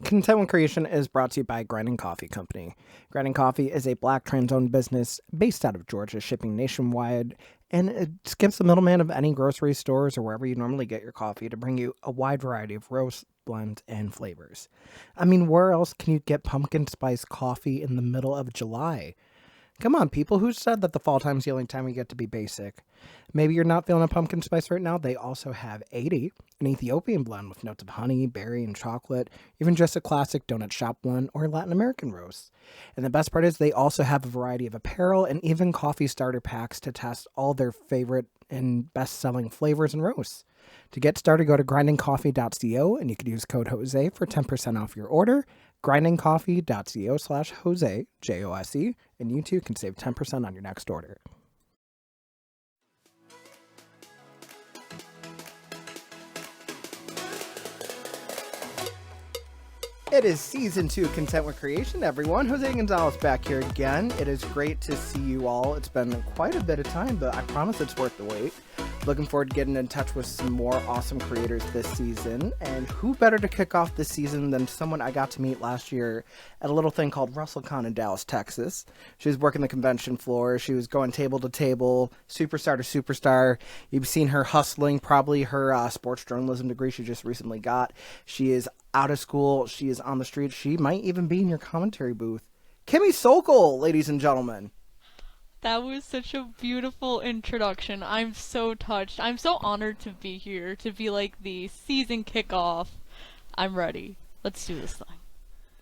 Content Creation is brought to you by Grinding Coffee Company. Grinding Coffee is a black trans-owned business based out of Georgia, shipping nationwide, and it skips the middleman of any grocery stores or wherever you normally get your coffee to bring you a wide variety of roasts, blends, and flavors. I mean, where else can you get pumpkin spice coffee in the middle of July? Come on, people. Who said that the fall time's the only time we get to be basic? Maybe you're not feeling a pumpkin spice right now. They also have 80, an Ethiopian blend with notes of honey, berry, and chocolate, even just a classic donut shop blend or Latin American roast. And the best part is they also have a variety of apparel and even coffee starter packs to test all their favorite and best-selling flavors and roasts. To get started, go to grindingcoffee.co and you can use code Jose for 10% off your order. grindingcoffee.co/Jose, Jose, and you too can save 10% on your next order. It is season 2 Content with Creation, everyone. Jose Gonzalez back here again. It is great to see you all. It's been quite a bit of time, but I promise it's worth the wait. Looking forward to getting in touch with some more awesome creators this season. And who better to kick off this season than someone I got to meet last year at a little thing called WrestleCon in Dallas, Texas. She was working the convention floor. She was going table to table, superstar to superstar. You've seen her hustling, probably her sports journalism degree she just recently got. She is out of school. She is on the street. She might even be in your commentary booth. Kimmy Sokol, ladies and gentlemen. That was such a beautiful introduction. I'm so touched. I'm so honored to be here, to be like the season kickoff. I'm ready. Let's do this thing.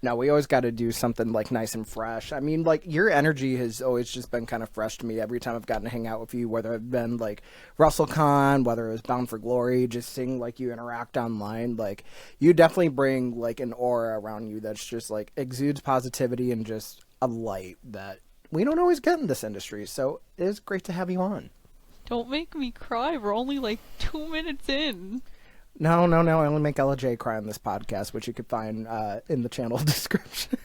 No, we always got to do something like nice and fresh. I mean, like, your energy has always just been kind of fresh to me every time I've gotten to hang out with you, whether it's been like WrestleCon, whether it was Bound for Glory, just seeing like you interact online. Like, you definitely bring like an aura around you that's just like exudes positivity and just a light that we don't always get in this industry. So it is great to have you on. Don't make me cry. We're only like 2 minutes in. No. I only make LJ cry on this podcast, which you could find in the channel description.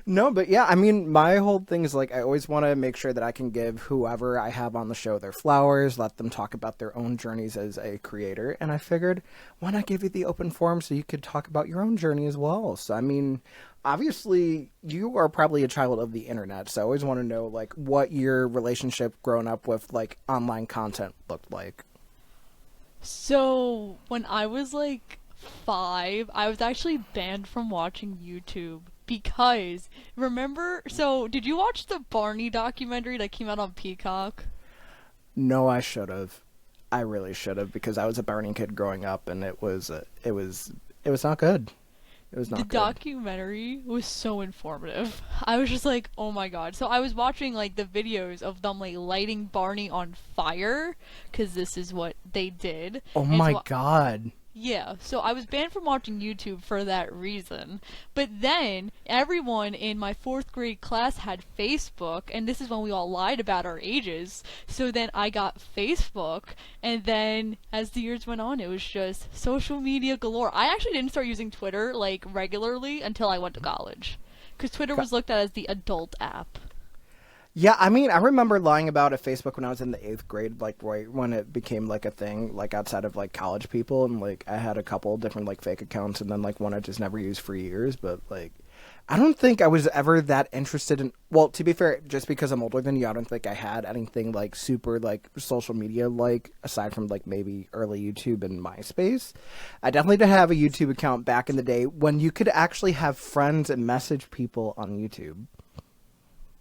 No, but yeah, I mean, my whole thing is like, I always want to make sure that I can give whoever I have on the show their flowers, let them talk about their own journeys as a creator. And I figured, why not give you the open forum so you could talk about your own journey as well? So, I mean, obviously, you are probably a child of the internet. So I always want to know, like, what your relationship growing up with, like, online content looked like. So, when I was like 5, I was actually banned from watching YouTube because, remember, so did you watch the Barney documentary that came out on Peacock? No, I should have. I really should have, because I was a Barney kid growing up, and it was not good. It was not The good. documentary was so informative. I was just like, oh my god. So I was watching like the videos of them like lighting Barney on fire, because this is what they did. Oh And my so god. Yeah, so I was banned from watching YouTube for that reason. But then, everyone in my 4th grade class had Facebook, and this is when we all lied about our ages. So then I got Facebook, and then as the years went on, it was just social media galore. I actually didn't start using Twitter, like, regularly until I went to college. Because Twitter was looked at as the adult app. Yeah, I mean, I remember lying about it Facebook when I was in the 8th grade, like right when it became like a thing, like outside of like college people, and like I had a couple different like fake accounts, and then like one I just never used for years. But like, I don't think I was ever that interested in. Well, to be fair, just because I'm older than you, I don't think I had anything like super like social media like aside from like maybe early YouTube and MySpace. I definitely did have a YouTube account back in the day when you could actually have friends and message people on YouTube.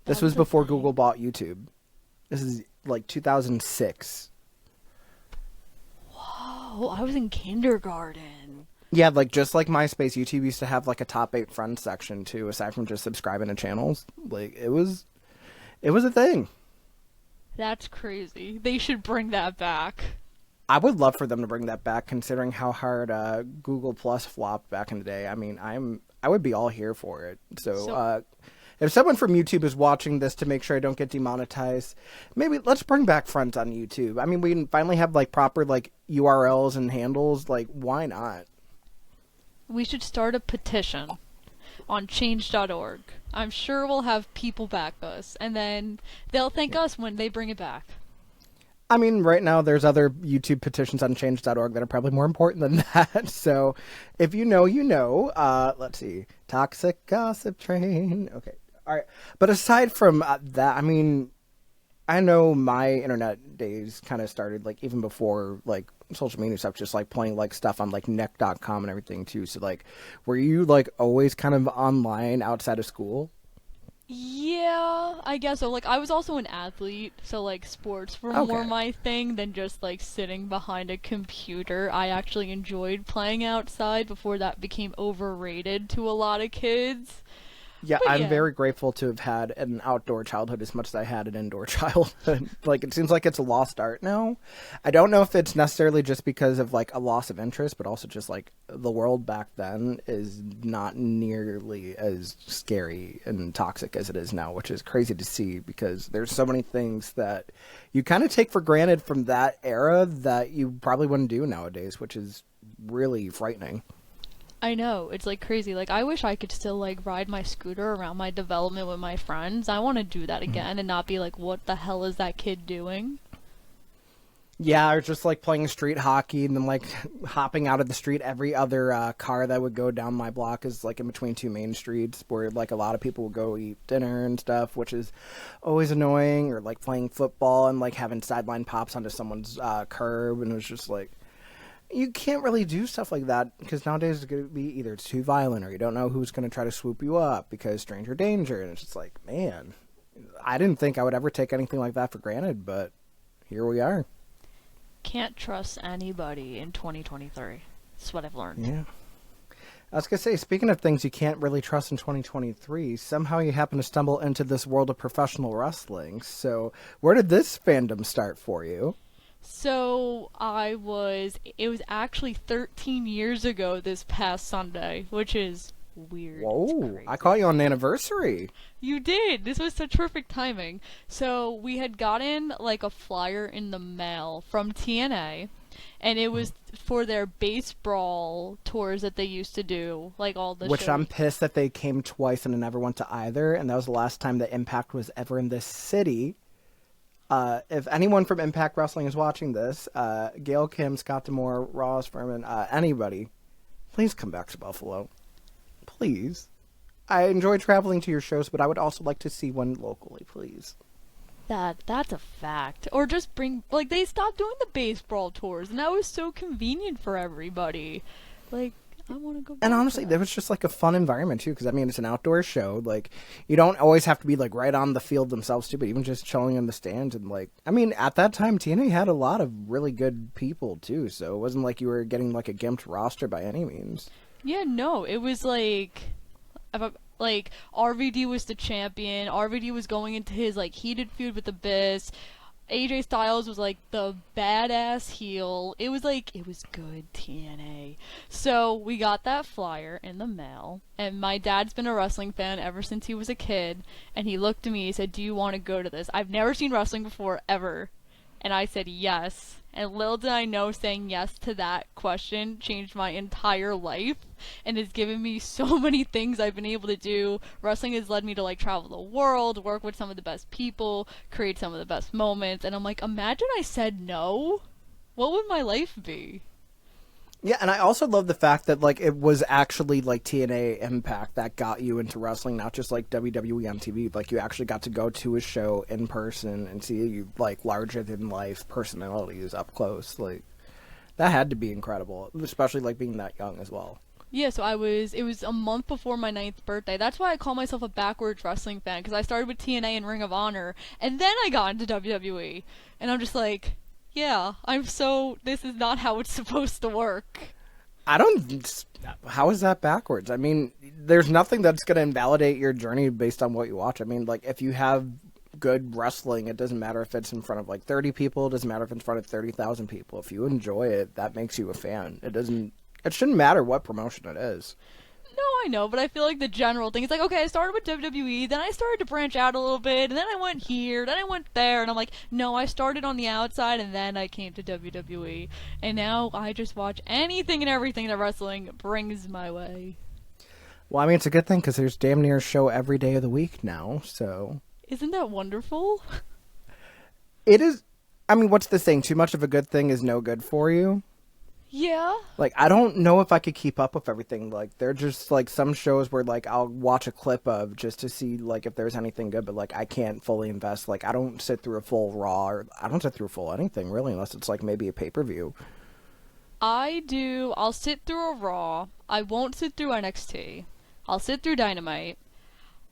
This was before Google bought YouTube. This is like 2006. Whoa, I was in kindergarten. Yeah, like just like MySpace, YouTube used to have like a top 8 friends section too, aside from just subscribing to channels. Like it was a thing. That's crazy. They should bring that back. I would love for them to bring that back, considering how hard Google Plus flopped back in the day. I mean, I would be all here for it. So if someone from YouTube is watching this, to make sure I don't get demonetized, maybe let's bring back friends on YouTube. I mean, we finally have like proper like URLs and handles. Like, why not? We should start a petition on change.org. I'm sure we'll have people back us, and then they'll thank us when they bring it back. I mean, right now there's other YouTube petitions on change.org that are probably more important than that. So if you know, you know. Let's see. Toxic gossip train. Okay. All right. But aside from that, I mean, I know my internet days kind of started like even before like social media stuff, just like playing like stuff on like neck.com and everything too. So like, were you like always kind of online outside of school? Yeah, I guess so. Like, I was also an athlete, so like sports were more Okay. my thing than just like sitting behind a computer. I actually enjoyed playing outside before that became overrated to a lot of kids. Yeah, But I'm yeah. very grateful to have had an outdoor childhood as much as I had an indoor childhood. Like, it seems like it's a lost art now. I don't know if it's necessarily just because of like a loss of interest, but also just like the world back then is not nearly as scary and toxic as it is now, which is crazy to see because there's so many things that you kind of take for granted from that era that you probably wouldn't do nowadays, which is really frightening. I know, it's like crazy. Like, I wish I could still like ride my scooter around my development with my friends. I want to do that again and not be like, what the hell is that kid doing? Yeah, or just like playing street hockey and then like hopping out of the street. Every other car that would go down my block is like in between two main streets where like a lot of people would go eat dinner and stuff, which is always annoying. Or like playing football and like having sideline pops onto someone's curb, and it was just like you can't really do stuff like that because nowadays it's going to be either it's too violent or you don't know who's going to try to swoop you up because stranger danger, and it's just like man, I didn't think I would ever take anything like that for granted, but here we are. Can't trust anybody in 2023. That's what I've learned. Yeah. I was going to say, speaking of things you can't really trust in 2023, somehow you happen to stumble into this world of professional wrestling. So, where did this fandom start for you? It was actually 13 years ago this past Sunday, which is weird. It's Whoa, I crazy. caught you on an anniversary. You did! This was such perfect timing. So, we had gotten like a flyer in the mail from TNA, and it was for their baseball tours that they used to do, like all the Which I'm shows. pissed that they came twice and I never went to either. And that was the last time that Impact was ever in this city. If anyone from Impact Wrestling is watching this, Gail Kim, Scott Demore, Ross Furman, anybody, please come back to Buffalo. Please. I enjoy traveling to your shows, but I would also like to see one locally, please. That's a fact. Or just bring like they stopped doing the baseball tours, and that was so convenient for everybody. Like I want to go And back to honestly, there that. was just like a fun environment too, because I mean, it's an outdoor show. Like, you don't always have to be like right on the field themselves too, but even just chilling in the stands and like, I mean, at that time, TNA had a lot of really good people too, so it wasn't like you were getting like a gimped roster by any means. Yeah, no, it was like RVD was the champion. RVD was going into his like heated feud with Abyss. AJ Styles was like the badass heel. It was good TNA. So we got that flyer in the mail, and my dad's been a wrestling fan ever since he was a kid. And he looked at me, he said, "Do you want to go to this? I've never seen wrestling before ever." And I said yes. And little did I know saying yes to that question changed my entire life and has given me so many things I've been able to do. Wrestling has led me to like travel the world, work with some of the best people, create some of the best moments. And I'm like, imagine I said no. What would my life be? Yeah, and I also love the fact that like it was actually like TNA Impact that got you into wrestling, not just like WWE on TV. Like you actually got to go to a show in person and see like larger than life personalities up close. Like that had to be incredible, especially like being that young as well. Yeah, it was a month before my ninth birthday. That's why I call myself a backwards wrestling fan, because I started with TNA and Ring of Honor, and then I got into WWE. And I'm just like, yeah, this is not how it's supposed to work. I don't. How is that backwards? I mean, there's nothing that's going to invalidate your journey based on what you watch. I mean, like if you have good wrestling, it doesn't matter if it's in front of like 30 people. It doesn't matter if it's in front of 30,000 people. If you enjoy it, that makes you a fan. It doesn't. It shouldn't matter what promotion it is. No, I know, but I feel like the general thing is like, okay, I started with WWE, then I started to branch out a little bit, and then I went here, then I went there, and I'm like, no, I started on the outside, and then I came to WWE, and now I just watch anything and everything that wrestling brings my way. Well, I mean, it's a good thing because there's damn near a show every day of the week now. So Isn't that wonderful? it is. I mean, what's the saying? Too much of a good thing is no good for you. Yeah. Like, I don't know if I could keep up with everything. Like, they're just, like, some shows where, like, I'll watch a clip of just to see, like, if there's anything good, but, like, I can't fully invest. Like, I don't sit through a full Raw, or I don't sit through a full anything, really, unless it's, like, maybe a pay-per-view. I do. I'll sit through a Raw. I won't sit through NXT. I'll sit through Dynamite.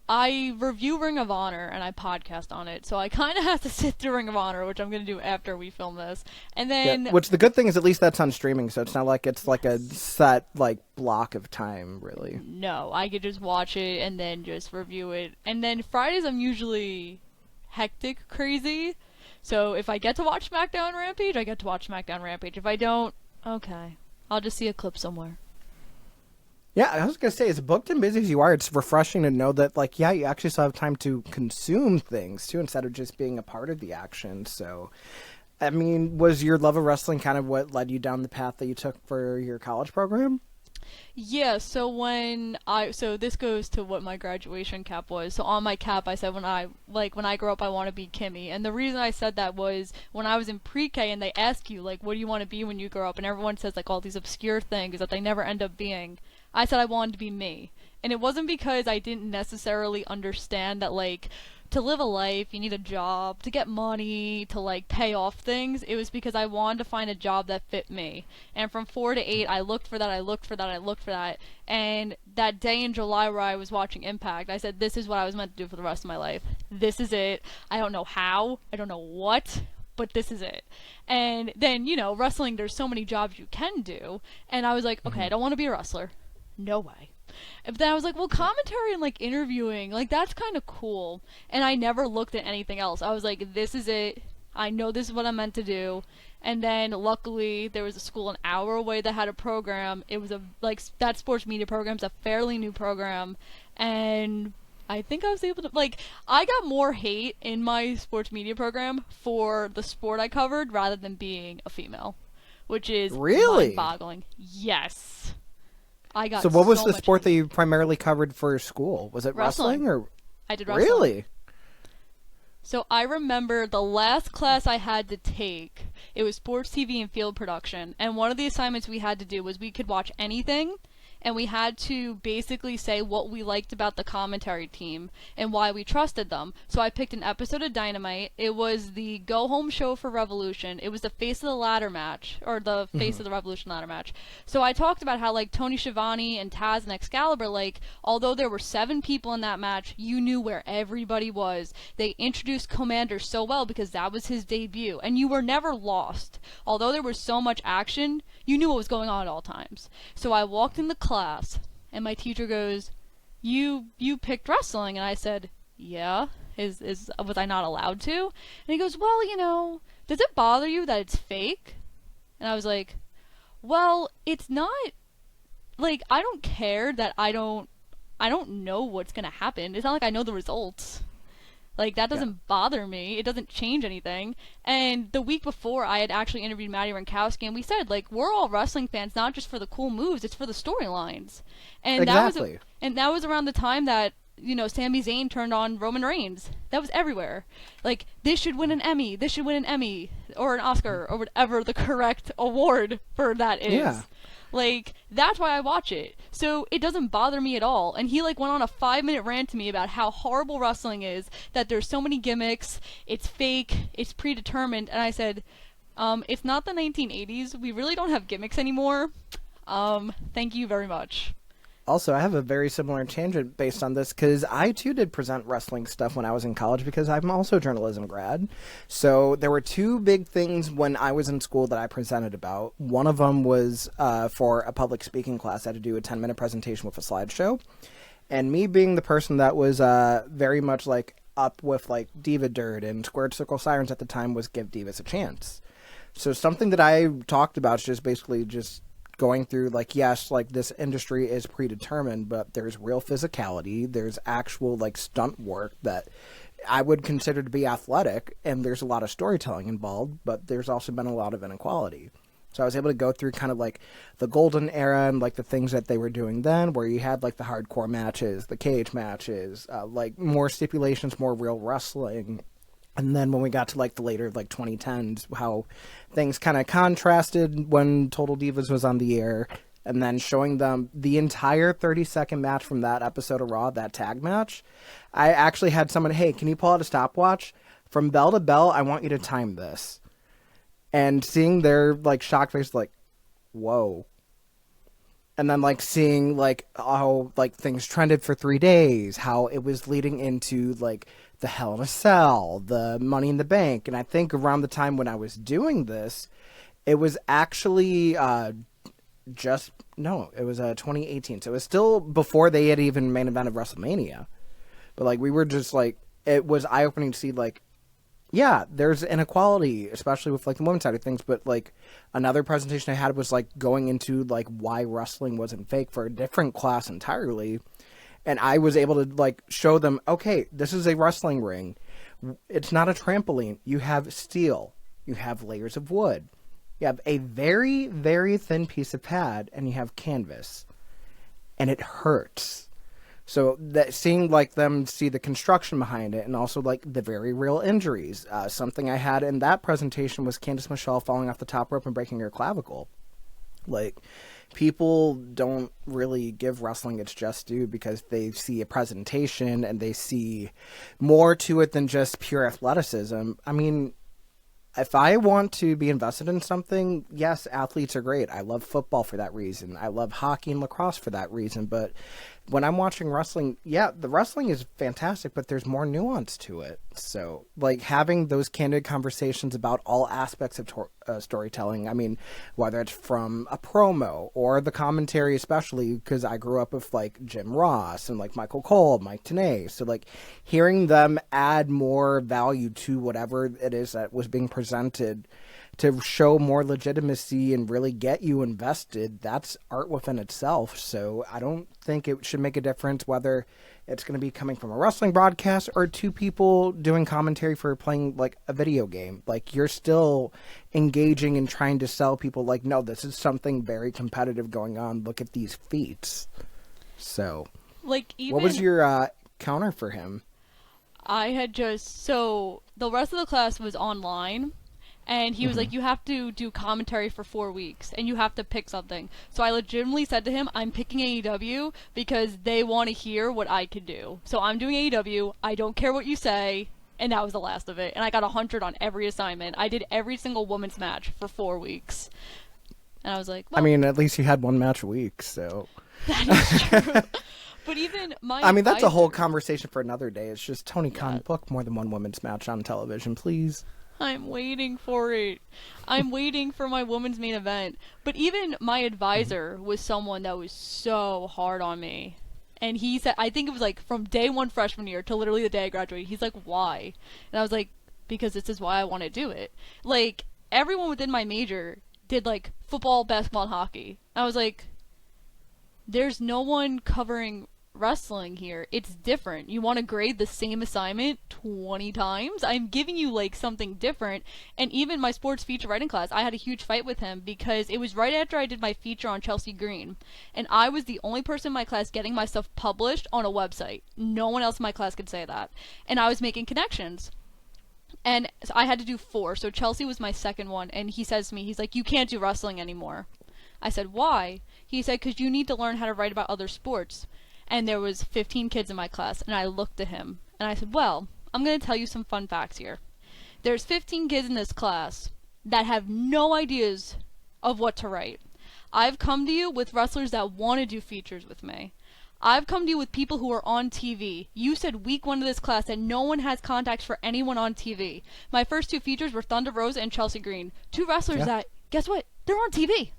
I review Ring of Honor and I podcast on it, so I kind of have to sit through Ring of Honor, which I'm going to do after we film this. And Yeah, then, which the good thing is at least that's on streaming, so it's not like it's, like, a yes. set, like, block of time, really. No, I could just watch it and then just review it. And then Fridays, I'm usually hectic crazy. So if I get to watch SmackDown Rampage, I get to watch SmackDown Rampage. If I don't, okay. I'll just see a clip somewhere. Yeah, I was gonna say, as booked and busy as you are, it's refreshing to know that, like, yeah, you actually still have time to consume things too, instead of just being a part of the action. So, I mean, was your love of wrestling kind of what led you down the path that you took for your college program? Yeah, so this goes to what my graduation cap was. So on my cap I said when I grow up I want to be Kimmy. And the reason I said that was when I was in pre-K and they ask you like what do you want to be when you grow up and everyone says like all these obscure things that they never end up being. I said I wanted to be me. And it wasn't because I didn't necessarily understand that like to live a life, you need a job, to get money, to like pay off things. It was because I wanted to find a job that fit me. And from 4 to 8, I looked for that, I looked for that, I looked for that. And that day in July where I was watching Impact, I said, this is what I was meant to do for the rest of my life. This is it. I don't know how, I don't know what, but this is it. And then, wrestling, there's so many jobs you can do. And I was like, okay, I don't want to be a wrestler. No way. But then I was like, well, commentary and like interviewing, like that's kind of cool. And I never looked at anything else. I was like, this is it. I know this is what I'm meant to do. And then luckily there was a school an hour away that had a program. It was that sports media program's a fairly new program. And I think I was able to, I got more hate in my sports media program for the sport I covered rather than being a female, which is Really? mind-boggling. Yes. I got So what was so the much sport hate. that you primarily covered for school? Was it Wrestling. wrestling or I did wrestling. really? So I remember the last class I had to take, it was sports TV and field production, and one of the assignments we had to do was we could watch anything, and we had to basically say what we liked about the commentary team and why we trusted them. So I picked an episode of Dynamite. It was the go home show for Revolution. It was the face of the ladder match, or the face of the Revolution ladder match. So I talked about how like Tony Schiavone and Taz and Excalibur, like although there were 7 people in that match, you knew where everybody was. They introduced Commander so well because that was his debut, and you were never lost. Although there was so much action, you knew what was going on at all times. So I walked in the class, and my teacher goes, "You picked wrestling," and I said, "Yeah." Was I not allowed to? And he goes, "Well, does it bother you that it's fake?" And I was like, "Well, it's not. Like, I don't care that I don't know what's gonna happen. It's not like I know the results." Like, that Yeah. doesn't bother me. It doesn't change anything. And the week before, I had actually interviewed Maddie Rankowski, and we said, like, we're all wrestling fans, not just for the cool moves, it's for the storylines. And Exactly. that was around the time that, Sami Zayn turned on Roman Reigns. That was everywhere. Like, this should win an Emmy, this should win an Emmy, or an Oscar, or whatever the correct award for that is. Yeah. Like, that's why I watch it. So it doesn't bother me at all. And he like went on a 5-minute rant to me about how horrible wrestling is, that there's so many gimmicks, it's fake, it's predetermined. And I said, it's not the 1980s. We really don't have gimmicks anymore. Thank you very much. Also, I have a very similar tangent based on this because I too did present wrestling stuff when I was in college because I'm also a journalism grad. So there were 2 big things when I was in school that I presented about. One of them was for a public speaking class. I had to do a 10-minute presentation with a slideshow. And me being the person that was very much like up with like Diva Dirt and Squared Circle Sirens at the time was give Divas a chance. So something that I talked about is just basically just going through like, yes, like this industry is predetermined, but there's real physicality, there's actual like stunt work that I would consider to be athletic, and there's a lot of storytelling involved, but there's also been a lot of inequality. So I was able to go through kind of like the golden era and like the things that they were doing then, where you had like the hardcore matches, the cage matches, like more stipulations, more real wrestling, And then when we got to like the later like 2010s, how things kind of contrasted when Total Divas was on the air, and then showing them the entire 30-second match from that episode of Raw, that tag match. I actually had someone, hey, can you pull out a stopwatch? From bell to bell, I want you to time this. And seeing their like shocked face, like, whoa. And then like seeing like how like things trended for 3 days, how it was leading into like the Hell in a Cell, the Money in the Bank. And I think around the time when I was doing this, it was actually it was 2018. So it was still before they had even main event of WrestleMania. But like we were just like, it was eye opening to see like, yeah, there's inequality, especially with like the women's side of things. But like another presentation I had was like going into like why wrestling wasn't fake for a different class entirely. And I was able to like show them, okay, this is a wrestling ring. It's not a trampoline. You have steel. You have layers of wood. You have a very, very thin piece of pad, and you have canvas. And it hurts. So that seeing like them see the construction behind it, and also like the very real injuries. Something I had in that presentation was Candice Michelle falling off the top rope and breaking her clavicle. Like, people don't really give wrestling its just due because they see a presentation and they see more to it than just pure athleticism. I mean, if I want to be invested in something, yes, athletes are great. I love football for that reason. I love hockey and lacrosse for that reason. But when I'm watching wrestling, yeah, the wrestling is fantastic, but there's more nuance to it. So, like, having those candid conversations about all aspects of storytelling, I mean, whether it's from a promo or the commentary, especially because I grew up with, like, Jim Ross and, like, Michael Cole, Mike Tenay. So, like, hearing them add more value to whatever it is that was being presented to show more legitimacy and really get you invested, that's art within itself. So I don't think it should make a difference whether it's going to be coming from a wrestling broadcast or two people doing commentary for playing like a video game. Like, you're still engaging and trying to sell people like, no, this is something very competitive going on. Look at these feats. So Like, even what was your counter for him? I had just, so the rest of the class was online, and he was like, you have to do commentary for 4 weeks, and you have to pick something. So I legitimately said to him, I'm picking AEW because they want to hear what I could do. So I'm doing AEW, I don't care what you say, and that was the last of it. And I got 100 on every assignment. I did every single women's match for 4 weeks. And I was like, well, I mean, at least you had one match a week, so... that is true. But even my I mean, that's a advisor- whole conversation for another day. It's just, Tony Khan, Yeah. book more than one women's match on television, please. I'm waiting for it. I'm waiting for my women's main event. But even my advisor was someone that was so hard on me. And he said, I think it was like from day one freshman year to literally the day I graduated, he's like, why? And I was like, because this is why I want to do it. Like, everyone within my major did like football, basketball, and hockey. I was like, there's no one covering wrestling here. It's different. You want to grade the same assignment 20 times? I'm giving you like something different. And even my sports feature writing class, I had a huge fight with him because it was right after I did my feature on Chelsea Green, and I was the only person in my class getting my stuff published on a website. No one else in my class could say that. And I was making connections. And so I had to do 4. So Chelsea was my second one, and he says to me, he's like, you can't do wrestling anymore. I said, why? He said, because you need to learn how to write about other sports. And there was 15 kids in my class, and I looked at him, and I said, well, I'm going to tell you some fun facts here. There's 15 kids in this class that have no ideas of what to write. I've come to you with wrestlers that want to do features with me. I've come to you with people who are on TV. You said week 1 of this class that no one has contacts for anyone on TV. My first 2 features were Thunder Rosa and Chelsea Green. 2 wrestlers that, guess what? They're on TV.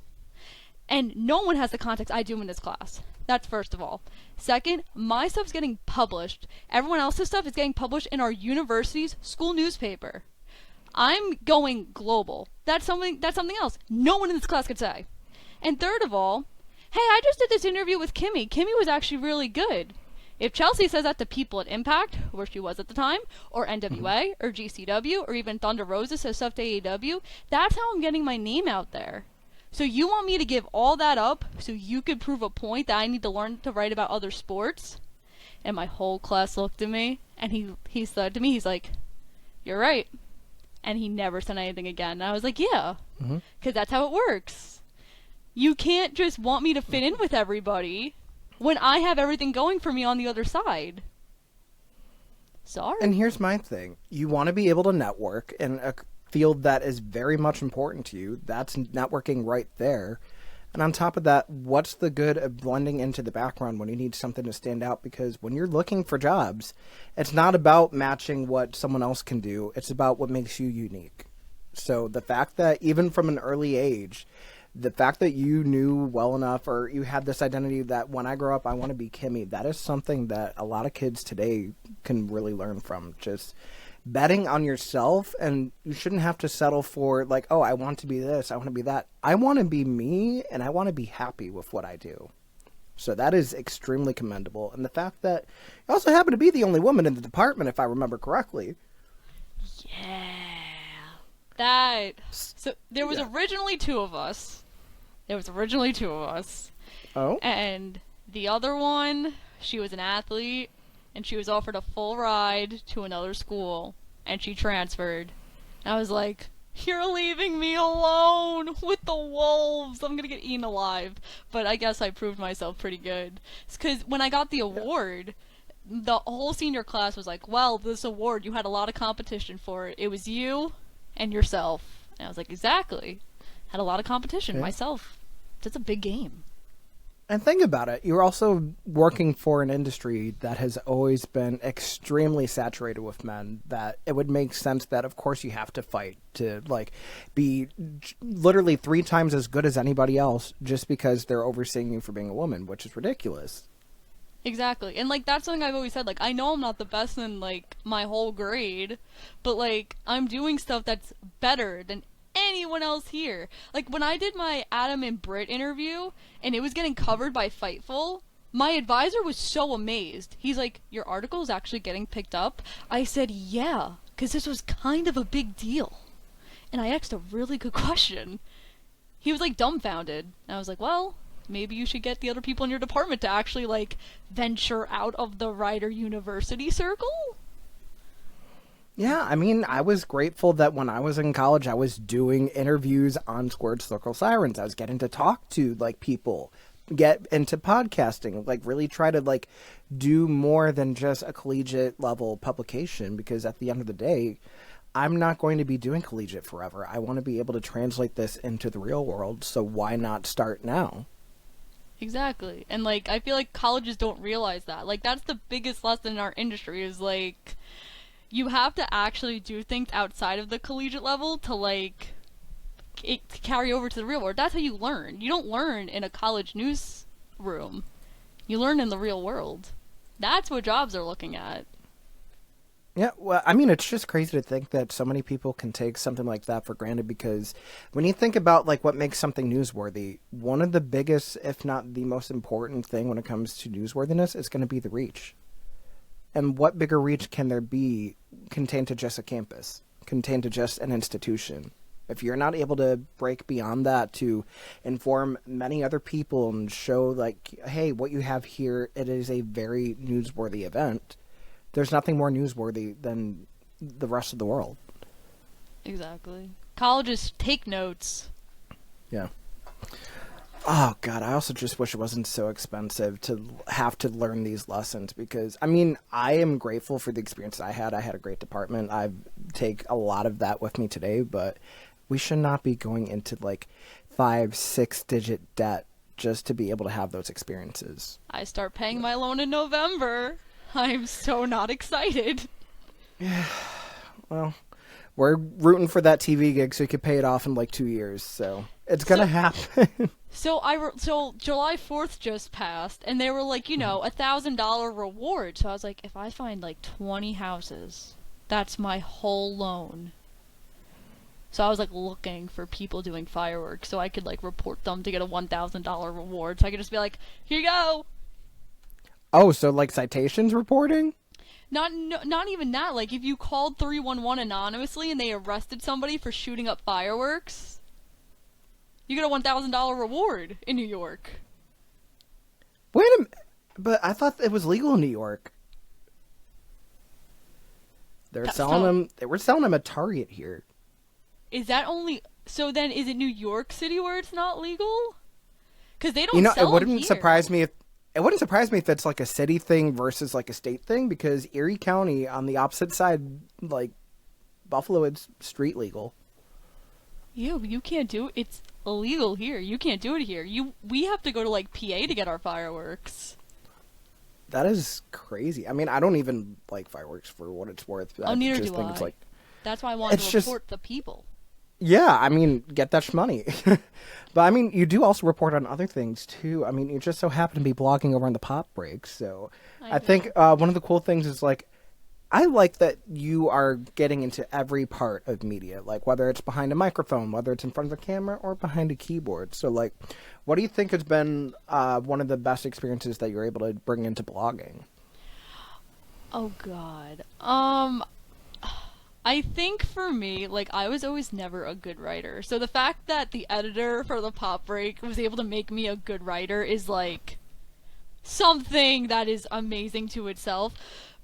And no one has the contacts I do in this class. That's first of all. Second, my stuff's getting published. Everyone else's stuff is getting published in our university's school newspaper. I'm going global. That's something else no one in this class could say. And third of all, hey, I just did this interview with Kimmy. Kimmy was actually really good. If Chelsea says that to people at Impact, where she was at the time, or NWA, or GCW, or even Thunder Rosa says stuff to AEW, that's how I'm getting my name out there. So you want me to give all that up so you could prove a point that I need to learn to write about other sports? And my whole class looked at me, and he said to me, he's like, you're right. And he never said anything again. And I was like, yeah, Mm-hmm. because that's how it works. You can't just want me to fit in with everybody when I have everything going for me on the other side. Sorry. And here's my thing. You want to be able to network in a field that is very much important to you. That's networking right there. And on top of that, what's the good of blending into the background when you need something to stand out? Because when you're looking for jobs, it's not about matching what someone else can do. It's about what makes you unique. So the fact that even from an early age, the fact that you knew well enough, or you had this identity that when I grow up, I want to be Kimmy, that is something that a lot of kids today can really learn from. Just betting on yourself, and you shouldn't have to settle for like, oh, I want to be this, I want to be that. I want to be me, and I want to be happy with what I do. So that is extremely commendable. And the fact that you also happen to be the only woman in the department, if I remember correctly. Yeah. That. So there was originally two of us. Oh? And the other one, she was an athlete, and she was offered a full ride to another school, and she transferred. And I was like, you're leaving me alone with the wolves. I'm gonna get eaten alive. But I guess I proved myself pretty good. Because when I got the award, the whole senior class was like, well, this award, you had a lot of competition for it. It was you and yourself. And I was like, exactly. Had a lot of competition myself. It's a big game. And think about it. You're also working for an industry that has always been extremely saturated with men, that it would make sense that, of course, you have to fight to, like, be literally 3 times as good as anybody else just because they're overseeing you for being a woman, which is ridiculous. Exactly. And, like, that's something I've always said. Like, I know I'm not the best in, like, my whole grade, but, like, I'm doing stuff that's better than anyone else here. Like, when I did my Adam and Britt interview, and it was getting covered by Fightful, my advisor was so amazed. He's like, your article is actually getting picked up? I said, yeah, because this was kind of a big deal. And I asked a really good question. He was, like, dumbfounded. And I was like, well, maybe you should get the other people in your department to actually, like, venture out of the writer university circle? Yeah, I mean, I was grateful that when I was in college, I was doing interviews on Squared Circle Sirens. I was getting to talk to, like, people, get into podcasting, like, really try to, like, do more than just a collegiate level publication, because at the end of the day, I'm not going to be doing collegiate forever. I want to be able to translate this into the real world, so why not start now? Exactly. And, like, I feel like colleges don't realize that. Like, that's the biggest lesson in our industry is, like, you have to actually do things outside of the collegiate level to, like, carry over to the real world. That's how you learn. You don't learn in a college newsroom. You learn in the real world. That's what jobs are looking at. Yeah, well, I mean, it's just crazy to think that so many people can take something like that for granted, because when you think about, like, what makes something newsworthy, one of the biggest, if not the most important thing when it comes to newsworthiness is going to be the reach. And what bigger reach can there be contained to just a campus, contained to just an institution? If you're not able to break beyond that to inform many other people and show, like, hey, what you have here, it is a very newsworthy event, there's nothing more newsworthy than the rest of the world. Exactly. Colleges take notes. Yeah. Oh, God, I also just wish it wasn't so expensive to have to learn these lessons, because, I mean, I am grateful for the experience I had. I had a great department. I take a lot of that with me today, but we should not be going into, like, 5-6-digit debt just to be able to have those experiences. I start paying my loan in November. I'm so not excited. Yeah, well, we're rooting for that TV gig so you could pay it off in, like, 2 years, so it's gonna happen. So July 4th just passed, and they were like, you know, $1,000 reward. So I was like, if I find like 20 houses, that's my whole loan. So I was like looking for people doing fireworks so I could like report them to get a $1,000 reward. So I could just be like, here you go. Oh, so like citations reporting? Not even that. Like if you called 311 anonymously and they arrested somebody for shooting up fireworks, you get a $1,000 reward in New York. Wait a minute. But I thought it was legal in New York. They're That, selling so them. They were selling them at Target here. is that only? So then, is it New York City where it's not legal? Because they You don't know, it sell them wouldn't here. surprise me if it's like a city thing versus like a state thing, because Erie County on the opposite side, like Buffalo, it's street legal. You can't do it. It's illegal here. You can't do it here. We have to go to like PA to get our fireworks. That is crazy. I mean, I don't even like fireworks for what it's worth. Oh, I neither just do think I. it's like, That's why I wanted it's to just, report the people. yeah, I mean, get that money. But I mean, you do also report on other things too. I mean, you just so happen to be blogging over on the pop break. So I I think do. one of the cool things is like, I like that you are getting into every part of media, like whether it's behind a microphone, whether it's in front of a camera, or behind a keyboard. So, like, what do you think has been one of the best experiences that you're able to bring into blogging? Oh God. I think for me, like I was always never a good writer. So the fact that the editor for the pop break was able to make me a good writer is like something that is amazing to itself.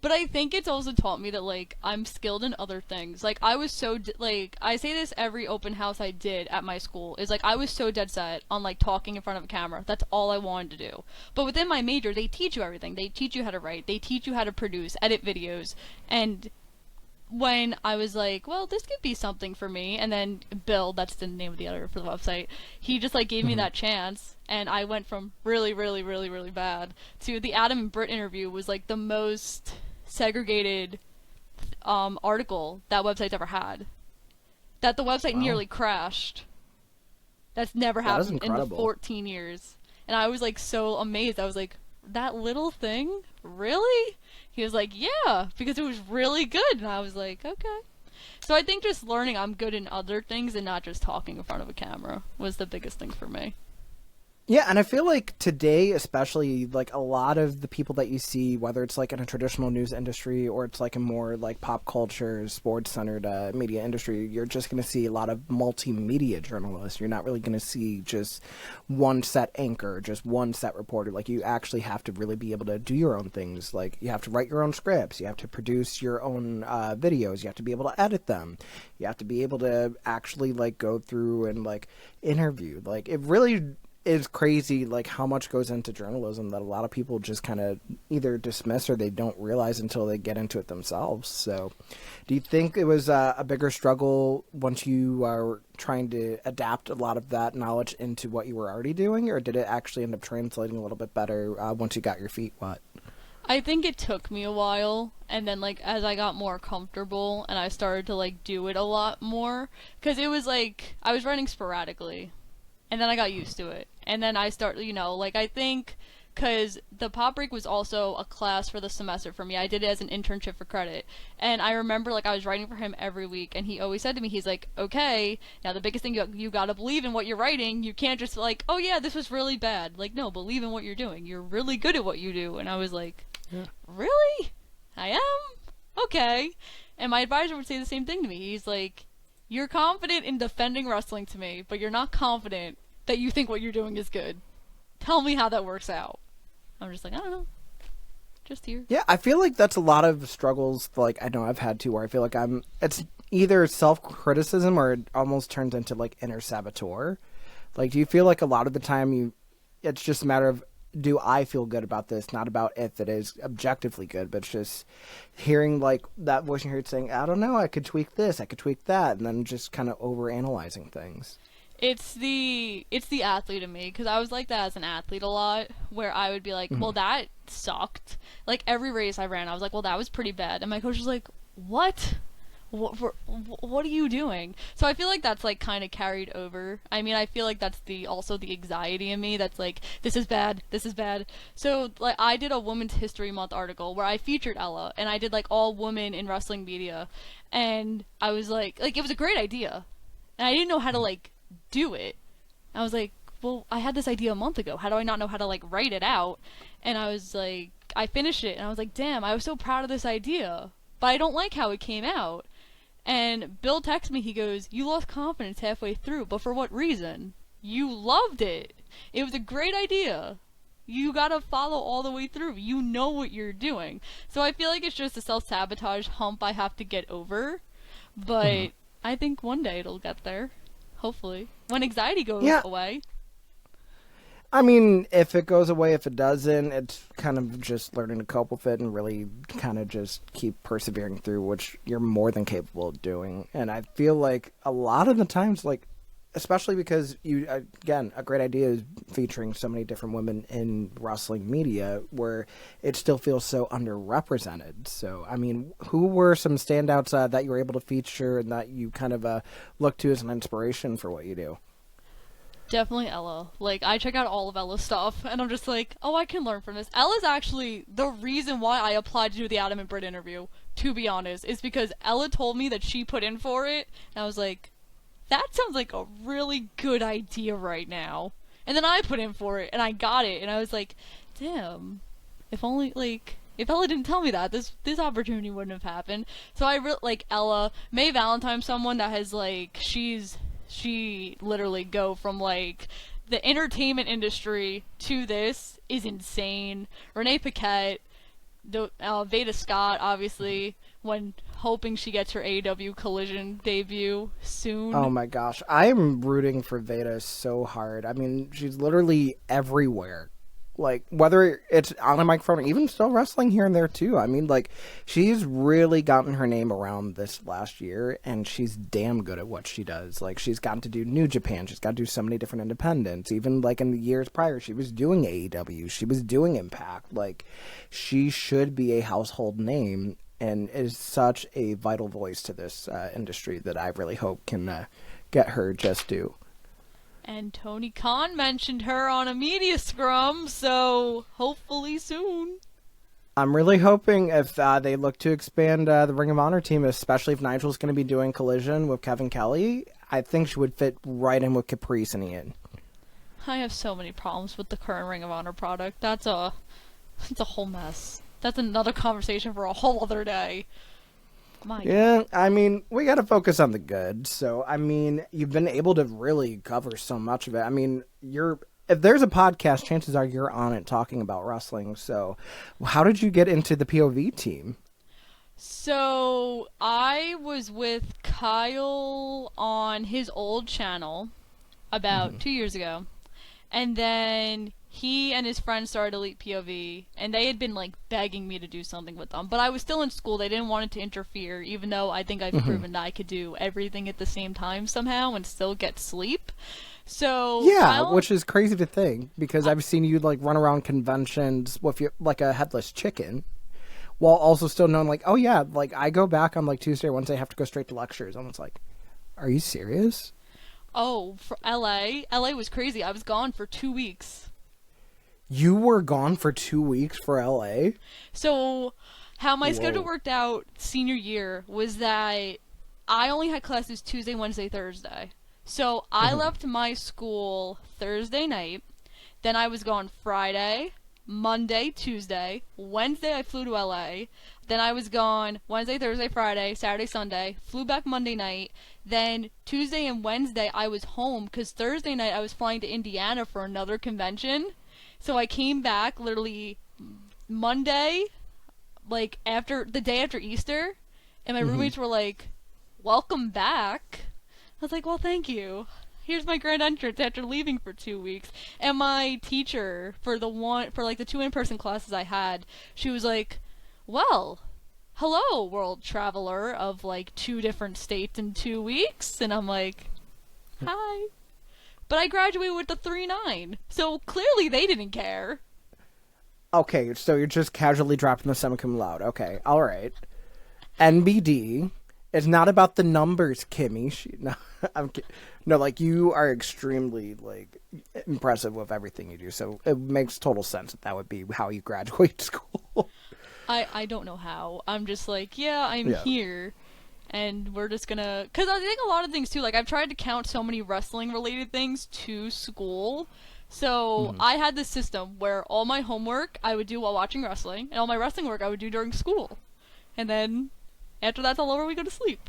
But I think it's also taught me that like I'm skilled in other things. Like I was so like I say this every open house I did at my school is like I was so dead set on like talking in front of a camera. That's all I wanted to do. But within my major, they teach you everything. They teach you how to write. They teach you how to produce, edit videos, and when I was like, well, this could be something for me, and then Bill, that's the name of the editor for the website, he just like gave me that chance, and I went from really, really, really, really bad to the Adam and Britt interview was like the most segregated article that website's ever had. That the website Wow, nearly crashed. That's never that is happened in the incredible. 14 years. And I was like so amazed. I was like, that little thing? Really? He was like, yeah, because it was really good. And I was like, okay. So I think just learning I'm good in other things and not just talking in front of a camera was the biggest thing for me. Yeah, and I feel like today, especially, like a lot of the people that you see, whether it's like in a traditional news industry or it's like a more like pop culture, sports centered media industry, you're just going to see a lot of multimedia journalists. You're not really going to see just one set anchor, just one set reporter. Like you actually have to really be able to do your own things. Like you have to write your own scripts, you have to produce your own videos, you have to be able to edit them, you have to be able to actually like go through and like interview. Like it really is crazy like how much goes into journalism that a lot of people just kind of either dismiss or they don't realize until they get into it themselves. So do you think it was a bigger struggle once you are trying to adapt a lot of that knowledge into what you were already doing, or did it actually end up translating a little bit better once you got your feet wet? I think it took me a while, and then like as I got more comfortable and I started to like do it a lot more, because it was like I was writing sporadically, and then I got used to it, and then I started, like I think, because the pop break was also a class for the semester for me. I did it as an internship for credit, and I remember like I was writing for him every week, and he always said to me, he's like, okay, now the biggest thing you gotta believe in what you're writing. You can't just like, oh yeah, this was really bad. Like no, believe in what you're doing. You're really good at what you do. And I was like, Yeah. really? I am? Okay. And my advisor would say the same thing to me. He's like, you're confident in defending wrestling to me, but you're not confident that you think what you're doing is good. Tell me how that works out. I'm just like, I don't know. Just here. Yeah, I feel like that's a lot of struggles like I know I've had too, where I feel like it's either self-criticism or it almost turns into like inner saboteur. Like do you feel like a lot of the time it's just a matter of, do I feel good about this? Not about if it is objectively good, but it's just hearing like that voice in your head saying, I don't know, I could tweak this, I could tweak that, and then just kind of over analyzing things. It's the athlete in me, because I was like that as an athlete a lot, where I would be like, well, that sucked. Like every race I ran, I was like, well, that was pretty bad, and my coach was like, what? What are you doing? So I feel like that's like kind of carried over. I mean, I feel like that's also the anxiety in me that's like, this is bad, this is bad. So like I did a Women's History Month article where I featured Ella, and I did like all women in wrestling media, and I was like it was a great idea, and I didn't know how to like do it. I was like, well, I had this idea a month ago. How do I not know how to like write it out? And I was like, I finished it, and I was like, damn, I was so proud of this idea, but I don't like how it came out. And Bill texted me, he goes, you lost confidence halfway through, but for what reason? You loved it. It was a great idea. You gotta follow all the way through. You know what you're doing. So I feel like it's just a self-sabotage hump I have to get over. But I think one day it'll get there. Hopefully. When anxiety goes Yeah. away. I mean, if it goes away, if it doesn't, it's kind of just learning to cope with it and really kind of just keep persevering through, which you're more than capable of doing. And I feel like a lot of the times, like, especially because you, again, a great idea is featuring so many different women in wrestling media where it still feels so underrepresented. So, I mean, who were some standouts that you were able to feature and that you kind of look to as an inspiration for what you do? Definitely Ella. Like, I check out all of Ella's stuff, and I'm just like, oh, I can learn from this. Ella's actually the reason why I applied to do the Adam and Britt interview, to be honest, is because Ella told me that she put in for it, and I was like, that sounds like a really good idea right now. And then I put in for it, and I got it, and I was like, damn, if only, like, if Ella didn't tell me that, this opportunity wouldn't have happened. So I really like Ella. May Valentine's someone that has, like, she literally go from, like, the entertainment industry to this is insane. Renee Paquette, Veda Scott, obviously, when hoping she gets her AEW Collision debut soon. Oh my gosh, I am rooting for Veda so hard. I mean, she's literally everywhere. Like, whether it's on a microphone or even still wrestling here and there too. I mean, like, she's really gotten her name around this last year, and she's damn good at what she does. Like, she's gotten to do New Japan. She's got to do so many different independents. Even, like, in the years prior, she was doing AEW. She was doing Impact. Like, she should be a household name and is such a vital voice to this industry that I really hope can get her just due. And Tony Khan mentioned her on a media scrum, so hopefully soon. I'm really hoping if they look to expand the Ring of Honor team, especially if Nigel's going to be doing Collision with Kevin Kelly, I think she would fit right in with Caprice and Ian. I have so many problems with the current Ring of Honor product. That's a whole mess. That's another conversation for a whole other day. Yeah, I mean, we got to focus on the good. So, I mean, you've been able to really cover so much of it. I mean, if there's a podcast, chances are you're on it talking about wrestling. So, how did you get into the POV team? So, I was with Kyle on his old channel about 2 years ago. And then he and his friends started Elite POV, and they had been, like, begging me to do something with them. But I was still in school. They didn't want it to interfere, even though I think I've proven that I could do everything at the same time somehow and still get sleep. So yeah, which is crazy to think, because I've seen you, like, run around conventions with your, like, a headless chicken, while also still knowing, like, oh yeah, like, I go back on, like, Tuesday or Wednesday, I have to go straight to lectures. I'm just like, are you serious? Oh, for LA? LA was crazy. I was gone for 2 weeks. You were gone for 2 weeks for LA? So, how my schedule worked out senior year was that I only had classes Tuesday, Wednesday, Thursday. So, I left my school Thursday night. Then I was gone Friday, Monday, Tuesday. Wednesday, I flew to LA. Then I was gone Wednesday, Thursday, Friday, Saturday, Sunday. Flew back Monday night. Then Tuesday and Wednesday, I was home because Thursday night I was flying to Indiana for another convention. So I came back literally Monday, like after the day after Easter, and my roommates were like, "Welcome back." I was like, "Well, thank you. Here's my grand entrance after leaving for 2 weeks." And my teacher for the 2 in-person classes I had, she was like, "Well, hello, world traveler of like 2 different states in 2 weeks." And I'm like, "Hi." But I graduated with a 3.9, so clearly they didn't care. Okay, so you're just casually dropping the summa cum laude. Okay, all right. NBD. It's not about the numbers, Kimmy. No, like, you are extremely, like, impressive with everything you do, so it makes total sense that would be how you graduate school. I don't know how. I'm just like, yeah, I'm here. And we're just gonna... Because I think a lot of things, too, like, I've tried to count so many wrestling-related things to school. So, I had this system where all my homework I would do while watching wrestling, and all my wrestling work I would do during school. And then, after that's all over, we go to sleep.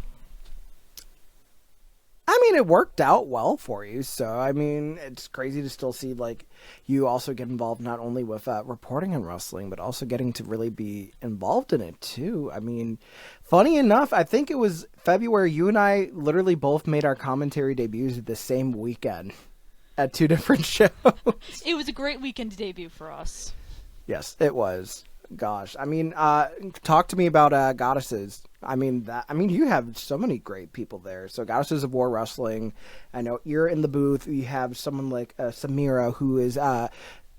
I mean, it worked out well for you. So, I mean, it's crazy to still see, like, you also get involved not only with reporting on wrestling, but also getting to really be involved in it, too. I mean, funny enough, I think it was February, you and I literally both made our commentary debuts the same weekend at 2 different shows. It was a great weekend debut for us. Yes, it was. Gosh, I mean, talk to me about Goddesses. I mean, you have so many great people there. So Goddesses of War Wrestling. I know you're in the booth. You have someone like Samira, who is